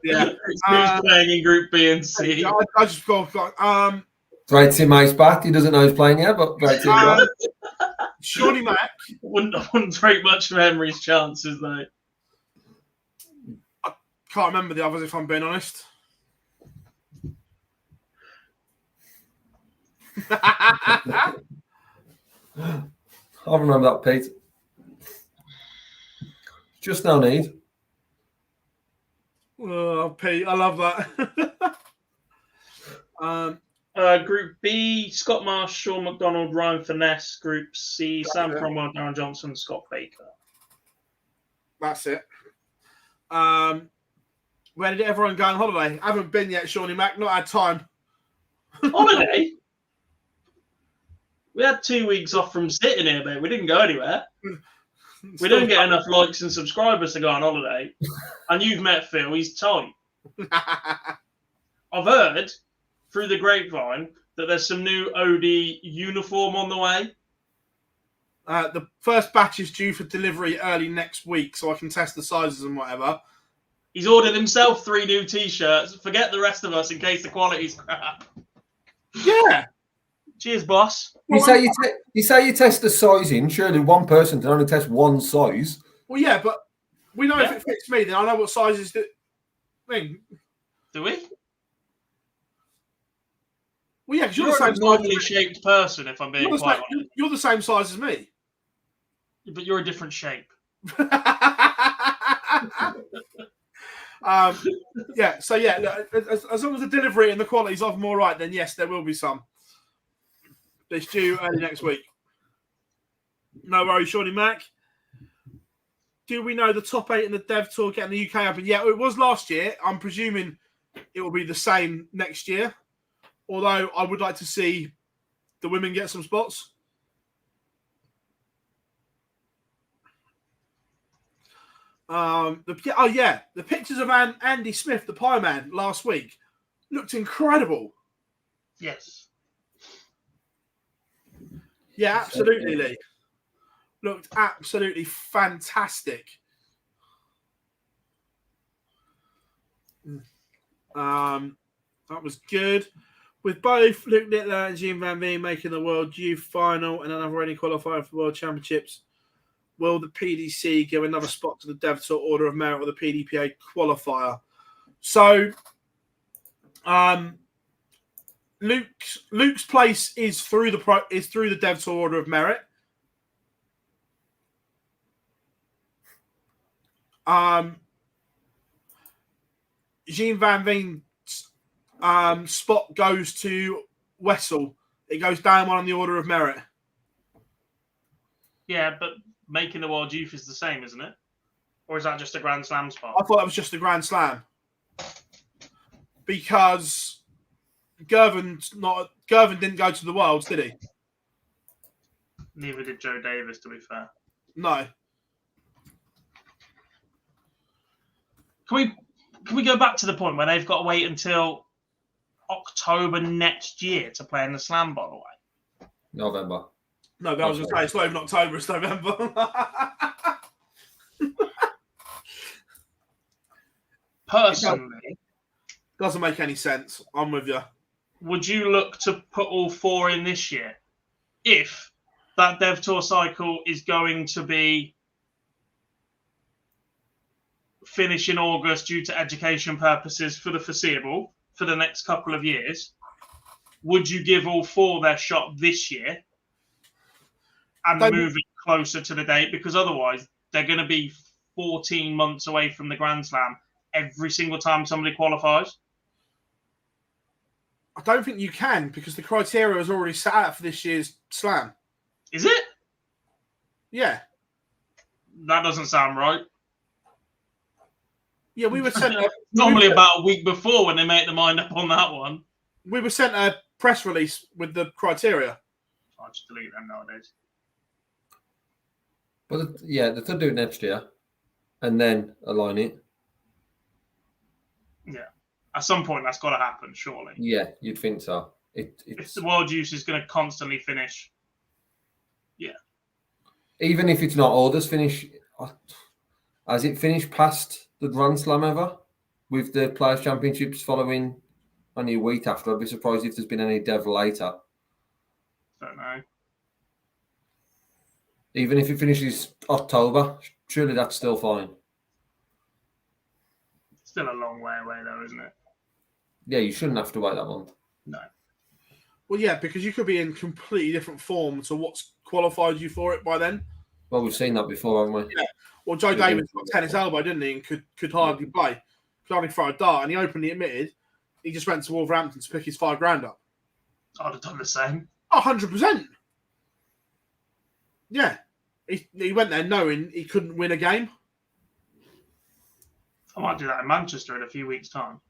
Yeah. Who's playing in Group B and C? I just got Great to see Mate's back. He doesn't know he's playing yet, but great to see him back. Shawnee Mack. Wouldn't take much of Emery's chances, though. Can't remember the others if I'm being honest. I remember that, Pete. Just no need. Oh, Pete, I love that. Group B, Scott Marsh, Sean McDonald, Ryan Finesse. Group C, Sam Cromwell, Darren Johnson, Scott Baker. That's it. Where did everyone go on holiday? I haven't been yet, Shawnee Mack. Not had time. Holiday? We had 2 weeks off from sitting here, mate. We didn't go anywhere. We don't get enough likes and subscribers to go on holiday. And you've met Phill. He's tight. I've heard through the grapevine that there's some new OD uniform on the way. The first batch is due for delivery early next week, so I can test the sizes and whatever. He's ordered himself 3 new T-shirts. Forget the rest of us in case the quality's crap. Yeah. Cheers, boss. You say you test the sizing. Surely one person can only test one size. Well, yeah, but we know if it fits me, then I know what sizes that thing. Do we? Well, yeah, because You're you're the a same normally size. shaped person, if I'm being quite honest. You're the same size as me. But you're a different shape. Yeah, so yeah, look, as long as the delivery and the quality's of them all right, then yes, there will be some. It's due early next week. No worries, Shawnee Mack. Do we know the top 8 in the Dev Tour getting the UK Open? Yeah, it was last year. I'm presuming it will be the same next year. Although I would like to see the women get some spots. The pictures of Andy Smith, the Pie Man, last week looked incredible. Yes. Yeah, absolutely, Lee. Looked absolutely fantastic. That was good. With both Luke Littler and Jean Van Veen making the World Youth Final and another ready qualifier for World Championships, will the PDC give another spot to the Dev Tour Order of Merit or the PDPA qualifier? So, Luke's place is through the Dev Tour Order of Merit. Jean Van Veen's spot goes to Wessel. It goes down one on the Order of Merit. Yeah, but making the World Youth is the same, isn't it? Or is that just a Grand Slam spot? I thought that was just a Grand Slam. Because Gervin didn't go to the Worlds, did he? Neither did Joe Davis, to be fair. No. Can we go back to the point where they've got to wait until October next year to play in the Slam, by the way? November. No, I was going to say, it's not even October, it's November. Personally, doesn't make any sense. I'm with you. Would you look to put all 4 in this year if that Dev Tour cycle is going to be finish in August due to education purposes for the foreseeable, for the next couple of years? Would you give all 4 their shot this year and move it closer to the date? Because otherwise, they're going to be 14 months away from the Grand Slam every single time somebody qualifies. I don't think you can because the criteria is already set out for this year's Slam. Is it? Yeah. That doesn't sound right. Yeah, we were sent normally about a week before when they make their mind up on that one. We were sent a press release with the criteria. I'll just delete them nowadays. But they'll do it next year and then align it. Yeah. At some point, that's got to happen, surely. Yeah, you'd think so. If the World Youth is going to constantly finish. Yeah. Even if it's not orders finish, has it finished past Grand Slam ever with the Players' Championships following only a week after. I'd be surprised if there's been any dev later. Don't know. Even if it finishes October, surely that's still fine. Still a long way away, though, isn't it? Yeah, you shouldn't have to wait that long. No. Well, yeah, because you could be in completely different form to what's qualified you for it by then. Well, we've seen that before, haven't we? Yeah. Well, Joe Davis got tennis elbow, didn't he? And could hardly play. Could hardly throw a dart. And he openly admitted he just went to Wolverhampton to pick his $5,000 up. I'd have done the same. 100%. Yeah. He went there knowing he couldn't win a game. I might do that in Manchester in a few weeks' time.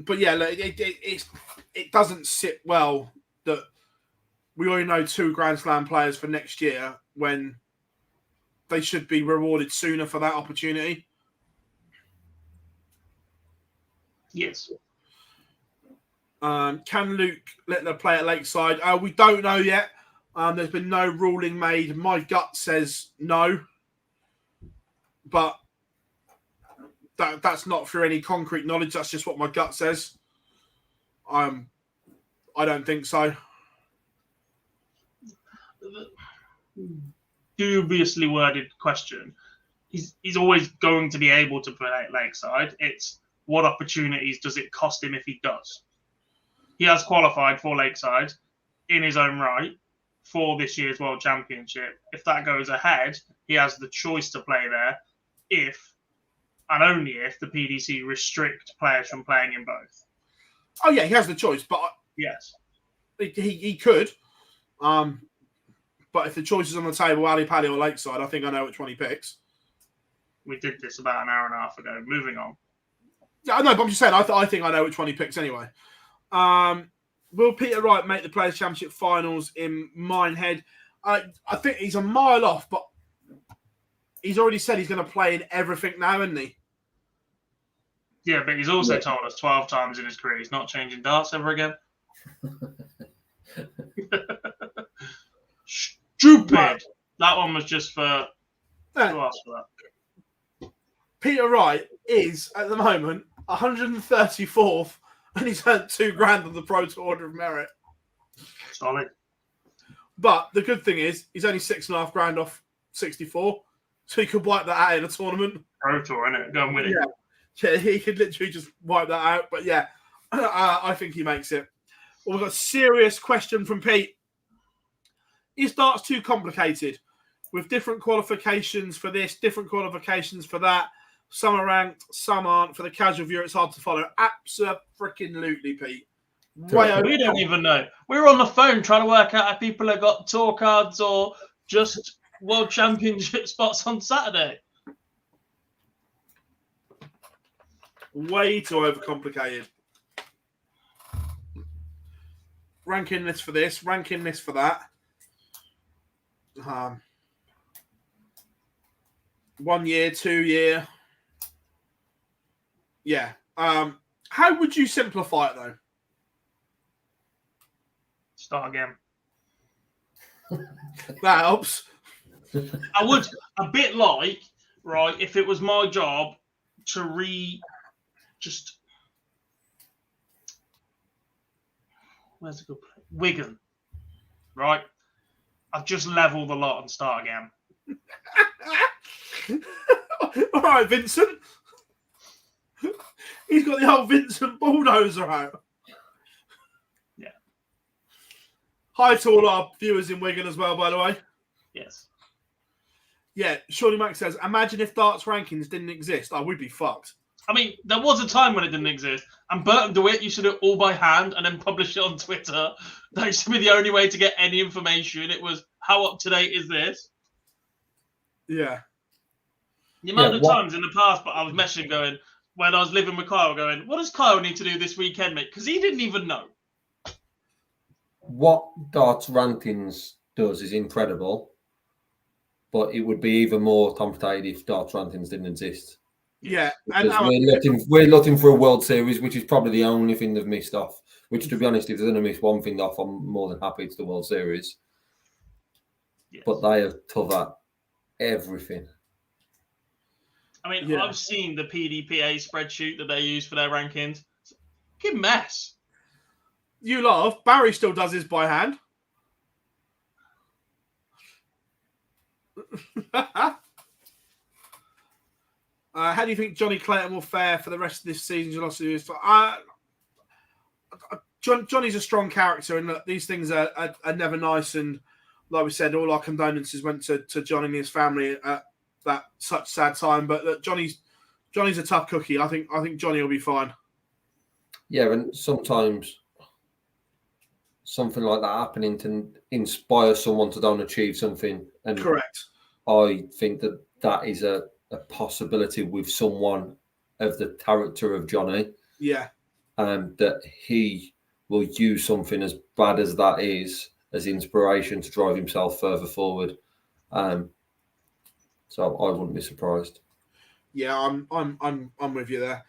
But yeah, look, it doesn't sit well that we already know 2 Grand Slam players for next year when they should be rewarded sooner for that opportunity. Yes. Can Luke let them play at Lakeside? We don't know yet. There's been no ruling made. My gut says no. But that's not through any concrete knowledge. That's just what my gut says. I don't think so. Dubiously worded question. He's always going to be able to play at Lakeside. It's what opportunities does it cost him if he does? He has qualified for Lakeside in his own right for this year's World Championship. If that goes ahead, he has the choice to play there if and only if the PDC restrict players from playing in both. Oh, yeah, he has the choice, but Yes. he could. But if the choice is on the table, Ali Pally or Lakeside, I think I know which one he picks. We did this about an hour and a half ago. Moving on. Yeah, I know, but I'm just saying, I think I know which one he picks anyway. Will Peter Wright make the Players' Championship finals in Minehead? I think he's a mile off, but he's already said he's going to play in everything now, isn't he? Yeah, but he's also told us 12 times in his career he's not changing darts ever again. Stupid. That one was just for... Who asked for that? Peter Wright is, at the moment, 134th, and he's earned $2,000 on the Pro Tour Order of Merit. Solid. But the good thing is, he's only $6,500 off 64, so he could wipe that out in a tournament. Pro Tour, innit? Go and win it. Yeah, he could literally just wipe that out. But yeah, I think he makes it. Well, we've got a serious question from Pete. Is darts too complicated? With different qualifications for this, different qualifications for that. Some are ranked, some aren't. For the casual viewer, it's hard to follow. Absolutely, Pete. We don't even know. We were on the phone trying to work out if people have got tour cards or just World Championship spots on Saturday. Way too overcomplicated. Ranking this for this, ranking this for that. 1 year, 2 year. Yeah. How would you simplify it though? Start again. That helps. I would, a bit like, right, if it was my job to where's a good place? Wigan, right? I'd just level the lot and start again. All right, Vincent. He's got the whole Vincent bulldozer out. Yeah. Hi to all our viewers in Wigan as well, by the way. Yes. Yeah, Shorty Mac says, imagine if darts rankings didn't exist. I would be fucked. I mean, there was a time when it didn't exist, and Burton DeWitt used to do it all by hand and then publish it on Twitter. That used to be the only way to get any information. It was, how up to date is this? Yeah. The amount of times in the past, but I was messaging going, when I was living with Kyle, going, what does Kyle need to do this weekend, mate? Because he didn't even know. What darts rankings does is incredible, but it would be even more complicated if darts rankings didn't exist. Yeah, and we're looking for a World Series, which is probably the only thing they've missed off. Which, to be honest, if they're going to miss one thing off, I'm more than happy it's the World Series. Yes. but they have covered everything. I mean, Yeah. I've seen the PDPA spreadsheet that they use for their rankings. It's a mess. You laugh. Barry still does his by hand. How do you think Johnny Clayton will fare for the rest of this season? Johnny's a strong character, and these things are never nice. And like we said, all our condolences went to Johnny and his family at that such sad time. But look, Johnny's a tough cookie. I think Johnny will be fine. Yeah, and sometimes something like that happening can inspire someone to go and achieve something. And Correct. I think that is a possibility with someone of the character of Johnny. Yeah. That he will use something as bad as that is as inspiration to drive himself further forward. So I wouldn't be surprised. Yeah, I'm with you there.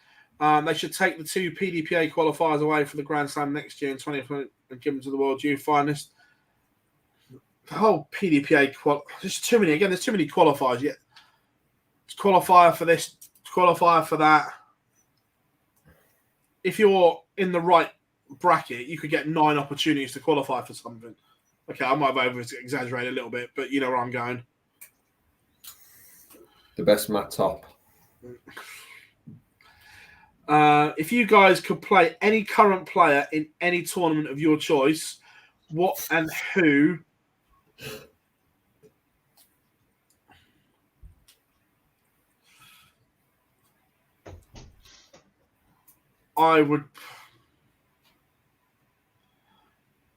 They should take the 2 PDPA qualifiers away for the Grand Slam next year in 2020 and give them to the World Youth Finalist. The whole PDPA there's too many. Again, there's too many qualifiers. Yeah, qualifier for this, qualifier for that. If you're in the right bracket, you could get 9 opportunities to qualify for something. Okay, I might have over-exaggerated a little bit, but you know where I'm going. The best Matt Top. If you guys could play any current player in any tournament of your choice, what and who I would...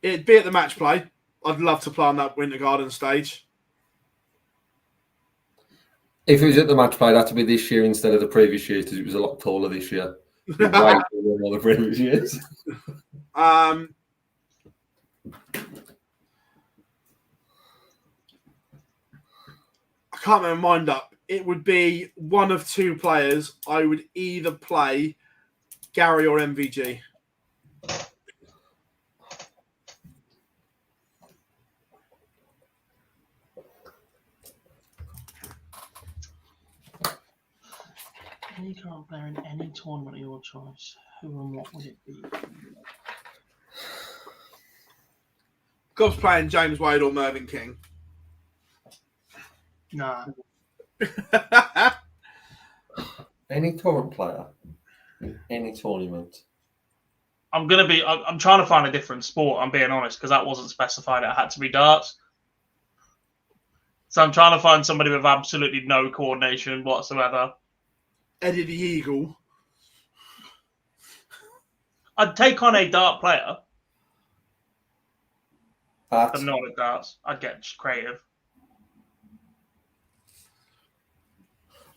It'd be at the match play. I'd love to play on that Winter Garden stage. If it was at the match play, it'd have to be this year instead of the previous year because it was a lot taller this year. Way taller than all the previous years. I can't make my mind up. It would be one of 2 players. I would either play Gary or MVG. Any current player in any tournament of your choice, who and what would it be? Gob's playing James Wade or Mervyn King. Nah. Any current player in any tournament. I'm trying to find a different sport, I'm being honest, because that wasn't specified. It had to be darts. So I'm trying to find somebody with absolutely no coordination whatsoever. Eddie the Eagle. I'd take on a dart player, But but not at darts. I'd get just creative.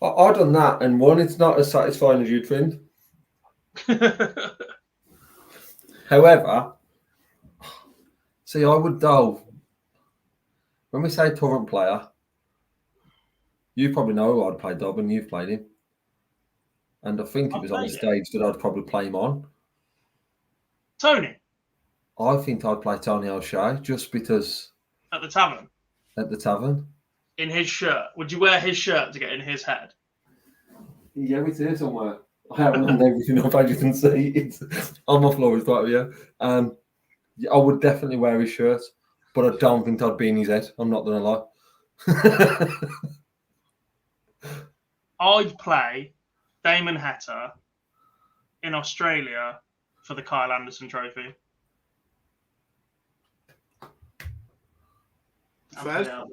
I've done that, and one, it's not as satisfying as you'd think. However, see, I would go. When we say current player, you probably know who I'd play Dob, and you've played him. And I think it was on the stage that I'd probably play him on. Tony. I think I'd play Tony O'Shea just because. At the tavern? At the tavern. In his shirt. Would you wear his shirt to get in his head? Yeah, it's here somewhere. I haven't done everything up, as you can see. It's on my floor, it's right here. I would definitely wear his shirt, but I don't think I'd be in his head. I'm not going to lie. I'd play Damon Hatter in Australia for the Kyle Anderson Trophy. Fair.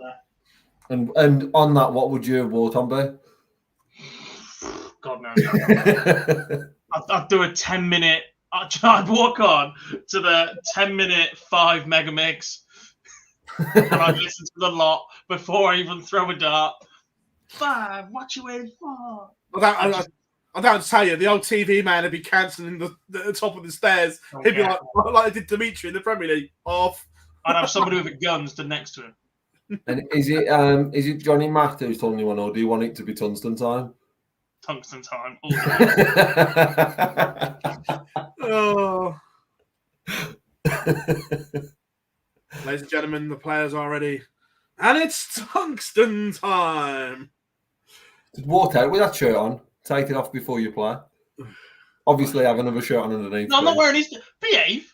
And on that, what would your wartime be? God knows. I'd do a 10-minute. I'd walk on to the 10-minute 5 mega mix, and I'd listen to the lot before I even throw a dart. 5. What you waiting for? I don't tell you, the old TV man would be cancelling the top of the stairs. He'd be like I did Dimitri in the Premier League. Off. I'd have somebody with a gun stood next to him. And is it Johnny Matt who's telling you one, or do you want it to be tungsten time? Tungsten time. Oh. Ladies and gentlemen, the players are ready. And it's tungsten time. Walk out with that shirt on. Take it off before you play. Obviously, have another shirt on underneath. No, I'm not wearing his. Behave.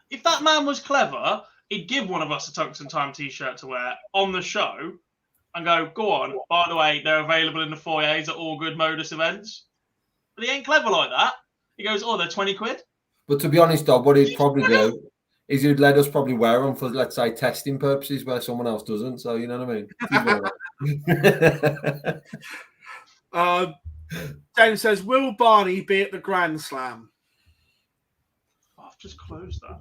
If that man was clever, he'd give one of us a Tungsten Time t-shirt to wear on the show and go on. By the way, they're available in the foyers at all good Modus events. But he ain't clever like that. He goes, they're 20 quid. But to be honest, though, what he'd probably do is he'd let us probably wear them for, let's say, testing purposes where someone else doesn't. So, you know what I mean? James says, will Barney be at the Grand Slam? I've just closed that.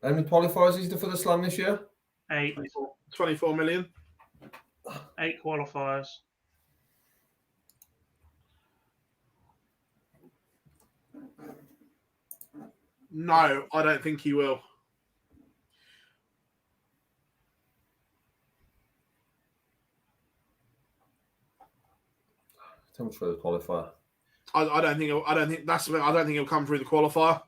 How many qualifiers is there for the Slam this year? 8. 24 million. 8 qualifiers. No, I don't think he will. Too much for the qualifier. I don't think he'll come through the qualifier.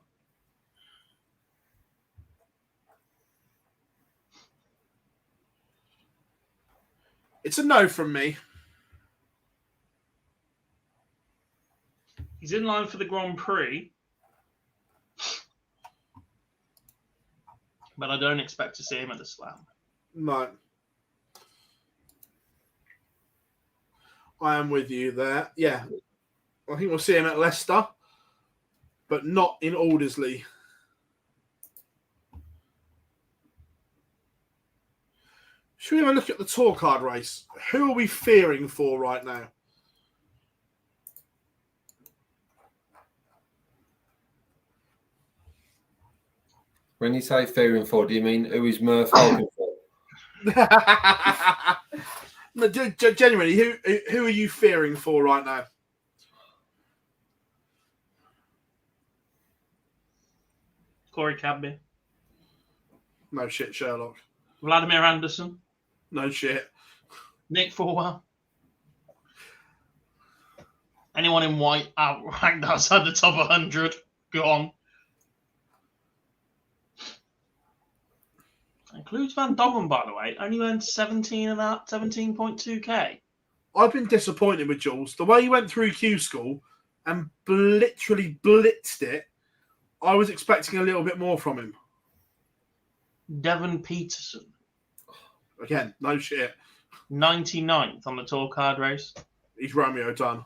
It's a no from me. He's in line for the Grand Prix, but I don't expect to see him at the Slam. No. I am with you there. Yeah. I think we'll see him at Leicester, but not in Aldersley. Should we have a look at the tour card race? Who are we fearing for right now? When you say fearing for, do you mean who is Murph hoping for? No, genuinely, who are you fearing for right now? Corey Cadby. No shit, Sherlock. Vladimir Anderson. No shit. Nick Forwell. Anyone in white ranked outside the top 100? Gone. Includes Van Dongen, by the way. Only earned 17.2k. I've been disappointed with Jules. The way he went through Q School and literally blitzed it, I was expecting a little bit more from him. Devon Peterson. Again, no shit. 99th on the tour card race. He's Romeo done.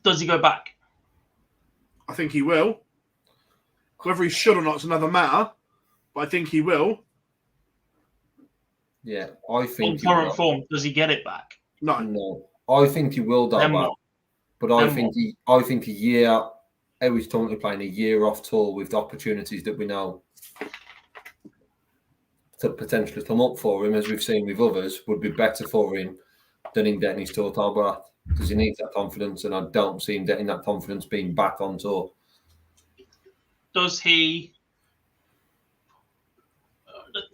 Does he go back? I think he will. Whether he should or not is another matter, but I think he will. Yeah, I think. In current form, does he get it back? No. I think he will go back. But I think a year, how he's currently playing a year off tour with the opportunities that we know to potentially come up for him, as we've seen with others, would be better for him than him getting his tour title back, because he needs that confidence, and I don't see him getting that confidence being back on tour. Does he?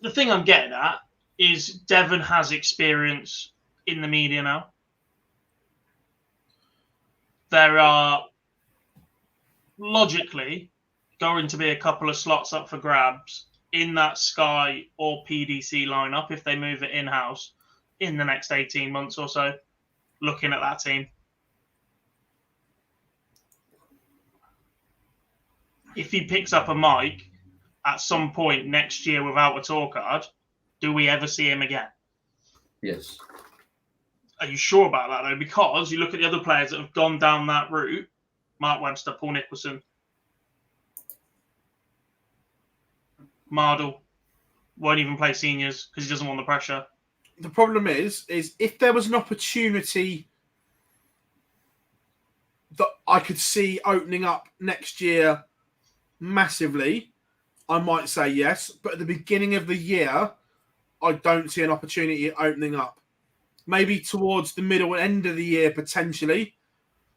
The thing I'm getting at is Devon has experience in the media now. There are logically going to be a couple of slots up for grabs in that Sky or PDC lineup if they move it in-house in the next 18 months or so, looking at that team. If he picks up a mic at some point next year without a tour card, do we ever see him again? Yes. Are you sure about that, though? Because you look at the other players that have gone down that route, Mark Webster, Paul Nicholson, Mardle, won't even play seniors because he doesn't want the pressure. The problem is if there was an opportunity that I could see opening up next year massively, I might say yes. But at the beginning of the year, I don't see an opportunity opening up. Maybe towards the middle and end of the year, potentially.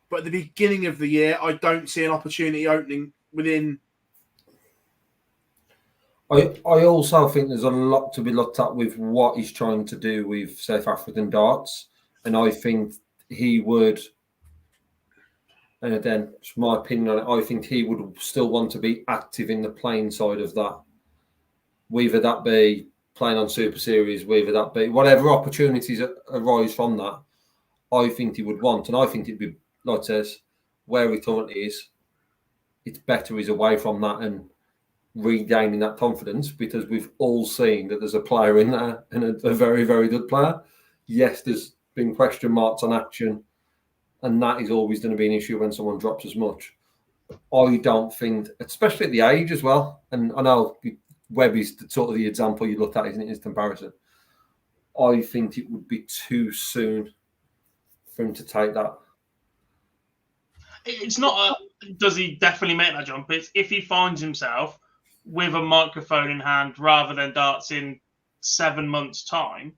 But at the beginning of the year, I don't see an opportunity opening within. I also think there's a lot to be looked at with what he's trying to do with South African darts, and I think he would. And then, it's my opinion on it, I think he would still want to be active in the playing side of that. Whether that be playing on Super Series, whether that be whatever opportunities arise from that, I think he would want. And I think it'd be, like it says, where he currently is, it's better he's away from that and regaining that confidence, because we've all seen that there's a player in there and a very, very good player. Yes, there's been question marks on action, and that is always going to be an issue when someone drops as much. I don't think, especially at the age as well, and I know Webby's sort of the example you look at, isn't it, his comparison. I think it would be too soon for him to take that. It's not does he definitely make that jump? It's if he finds himself with a microphone in hand rather than darts in 7 months' time.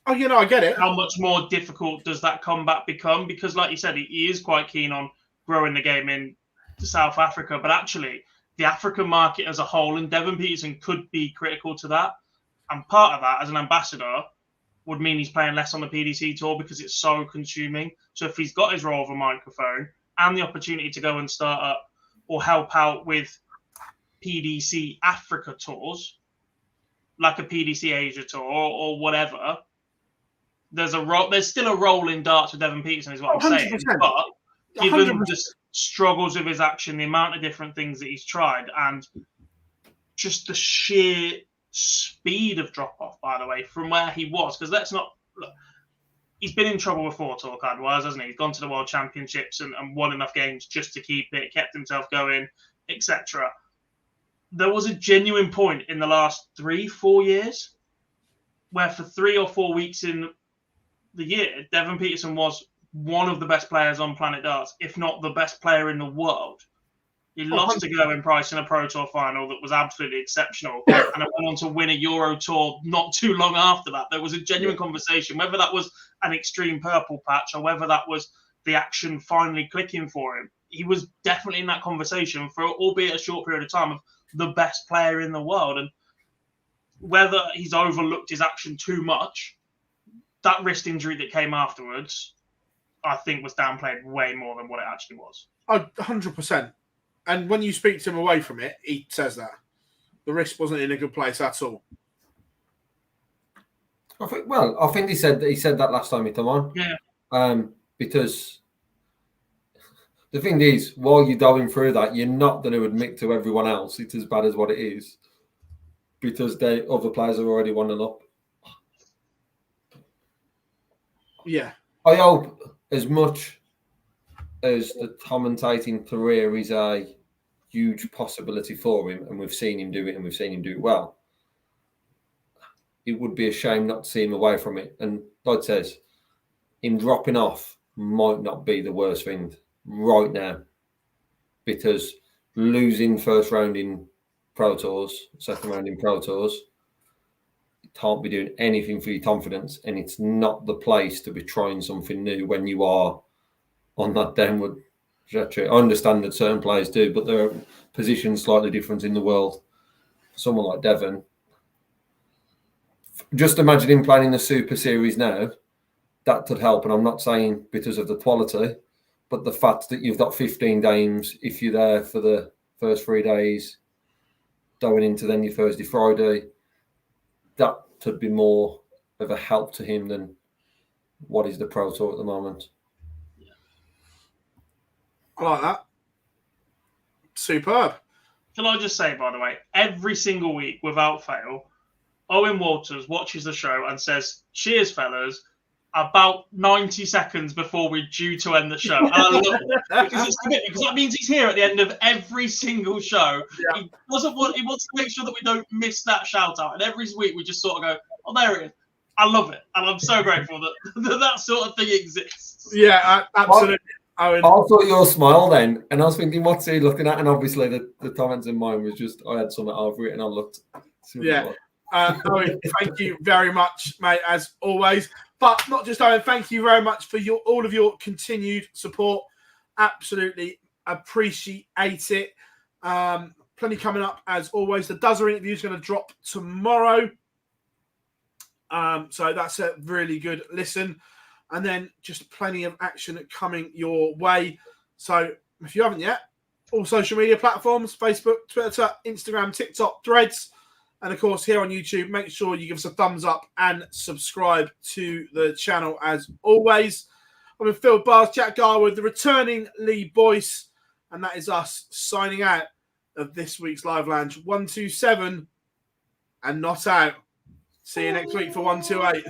Oh, I get it. How much more difficult does that comeback become? Because, like you said, he is quite keen on growing the game in South Africa, but actually, the African market as a whole, and Devon Peterson could be critical to that. And part of that, as an ambassador, would mean he's playing less on the PDC tour because it's so consuming. So if he's got his role of a microphone and the opportunity to go and start up or help out with PDC Africa tours, like a PDC Asia tour or whatever, there's still a role in darts with Devon Peterson, is what I'm 100%. saying. But given 100%. the struggles with his action, the amount of different things that he's tried, and just the sheer speed of drop-off, by the way, from where he was, because let's not look, he's been in trouble before, tour card-wise, hasn't he? He's gone to the World Championships and won enough games just to keep it, kept himself going, etc. There was a genuine point in the last 3-4 years where for 3 or 4 weeks in the year, Devon Peterson was one of the best players on Planet Darts, if not the best player in the world. He lost to Gerwyn Price in a Pro Tour final that was absolutely exceptional, and I went on to win a Euro Tour not too long after that. There was a genuine conversation, whether that was an extreme purple patch or whether that was the action finally clicking for him. He was definitely in that conversation for, albeit a short period of time, of the best player in the world. And whether he's overlooked his action too much, that wrist injury that came afterwards, I think, was downplayed way more than what it actually was. 100%. And when you speak to him away from it, he says that the wrist wasn't in a good place at all. I think he said that last time he came on. Yeah. Because the thing is, while you're going through that, you're not going to admit to everyone else it's as bad as what it is, because other players have already won it up. Yeah. I hope, as much as the commentating career is a huge possibility for him, and we've seen him do it, and we've seen him do it well, it would be a shame not to see him away from it. And like I says, him dropping off might not be the worst thing right now, because losing first round in Pro Tours, second round in Pro Tours, can't be doing anything for your confidence, and it's not the place to be trying something new when you are on that downward trajectory. I understand that certain players do, but there are positions slightly different in the world. Someone like Devon, just imagine him playing in the Super Series now. That could help, and I'm not saying because of the quality, but the fact that you've got 15 games, if you're there for the first 3 days, going into then your Thursday, Friday, that could be more of a help to him than what is the Pro Tour at the moment. I like that. Superb. Can I just say, by the way, every single week, without fail, Owen Walters watches the show and says, "Cheers, fellas," about 90 seconds before we're due to end the show. And I love it because that means he's here at the end of every single show. Yeah. He wants to make sure that we don't miss that shout out. And every week we just sort of go, "Oh, there it is." I love it. And I'm so grateful that sort of thing exists. Yeah, absolutely. I saw your smile then, and I was thinking, what's he looking at? And obviously the comments in mine was just, I had something over it and I looked. Yeah. Owen, thank you very much, mate, as always. But not just Owen, thank you very much for all of your continued support. Absolutely appreciate it. plenty coming up as always. The Dozer interview is going to drop tomorrow. So that's a really good listen. And then just plenty of action coming your way. So if you haven't yet, all social media platforms, Facebook, Twitter, Instagram, TikTok, Threads, and of course here on YouTube, make sure you give us a thumbs up and subscribe to the channel as always. I'm with Phill Bars, Jack Garwood, the returning Lee Boyce, and that is us signing out of this week's Live Lounge 127 and not out. See you next week for 128.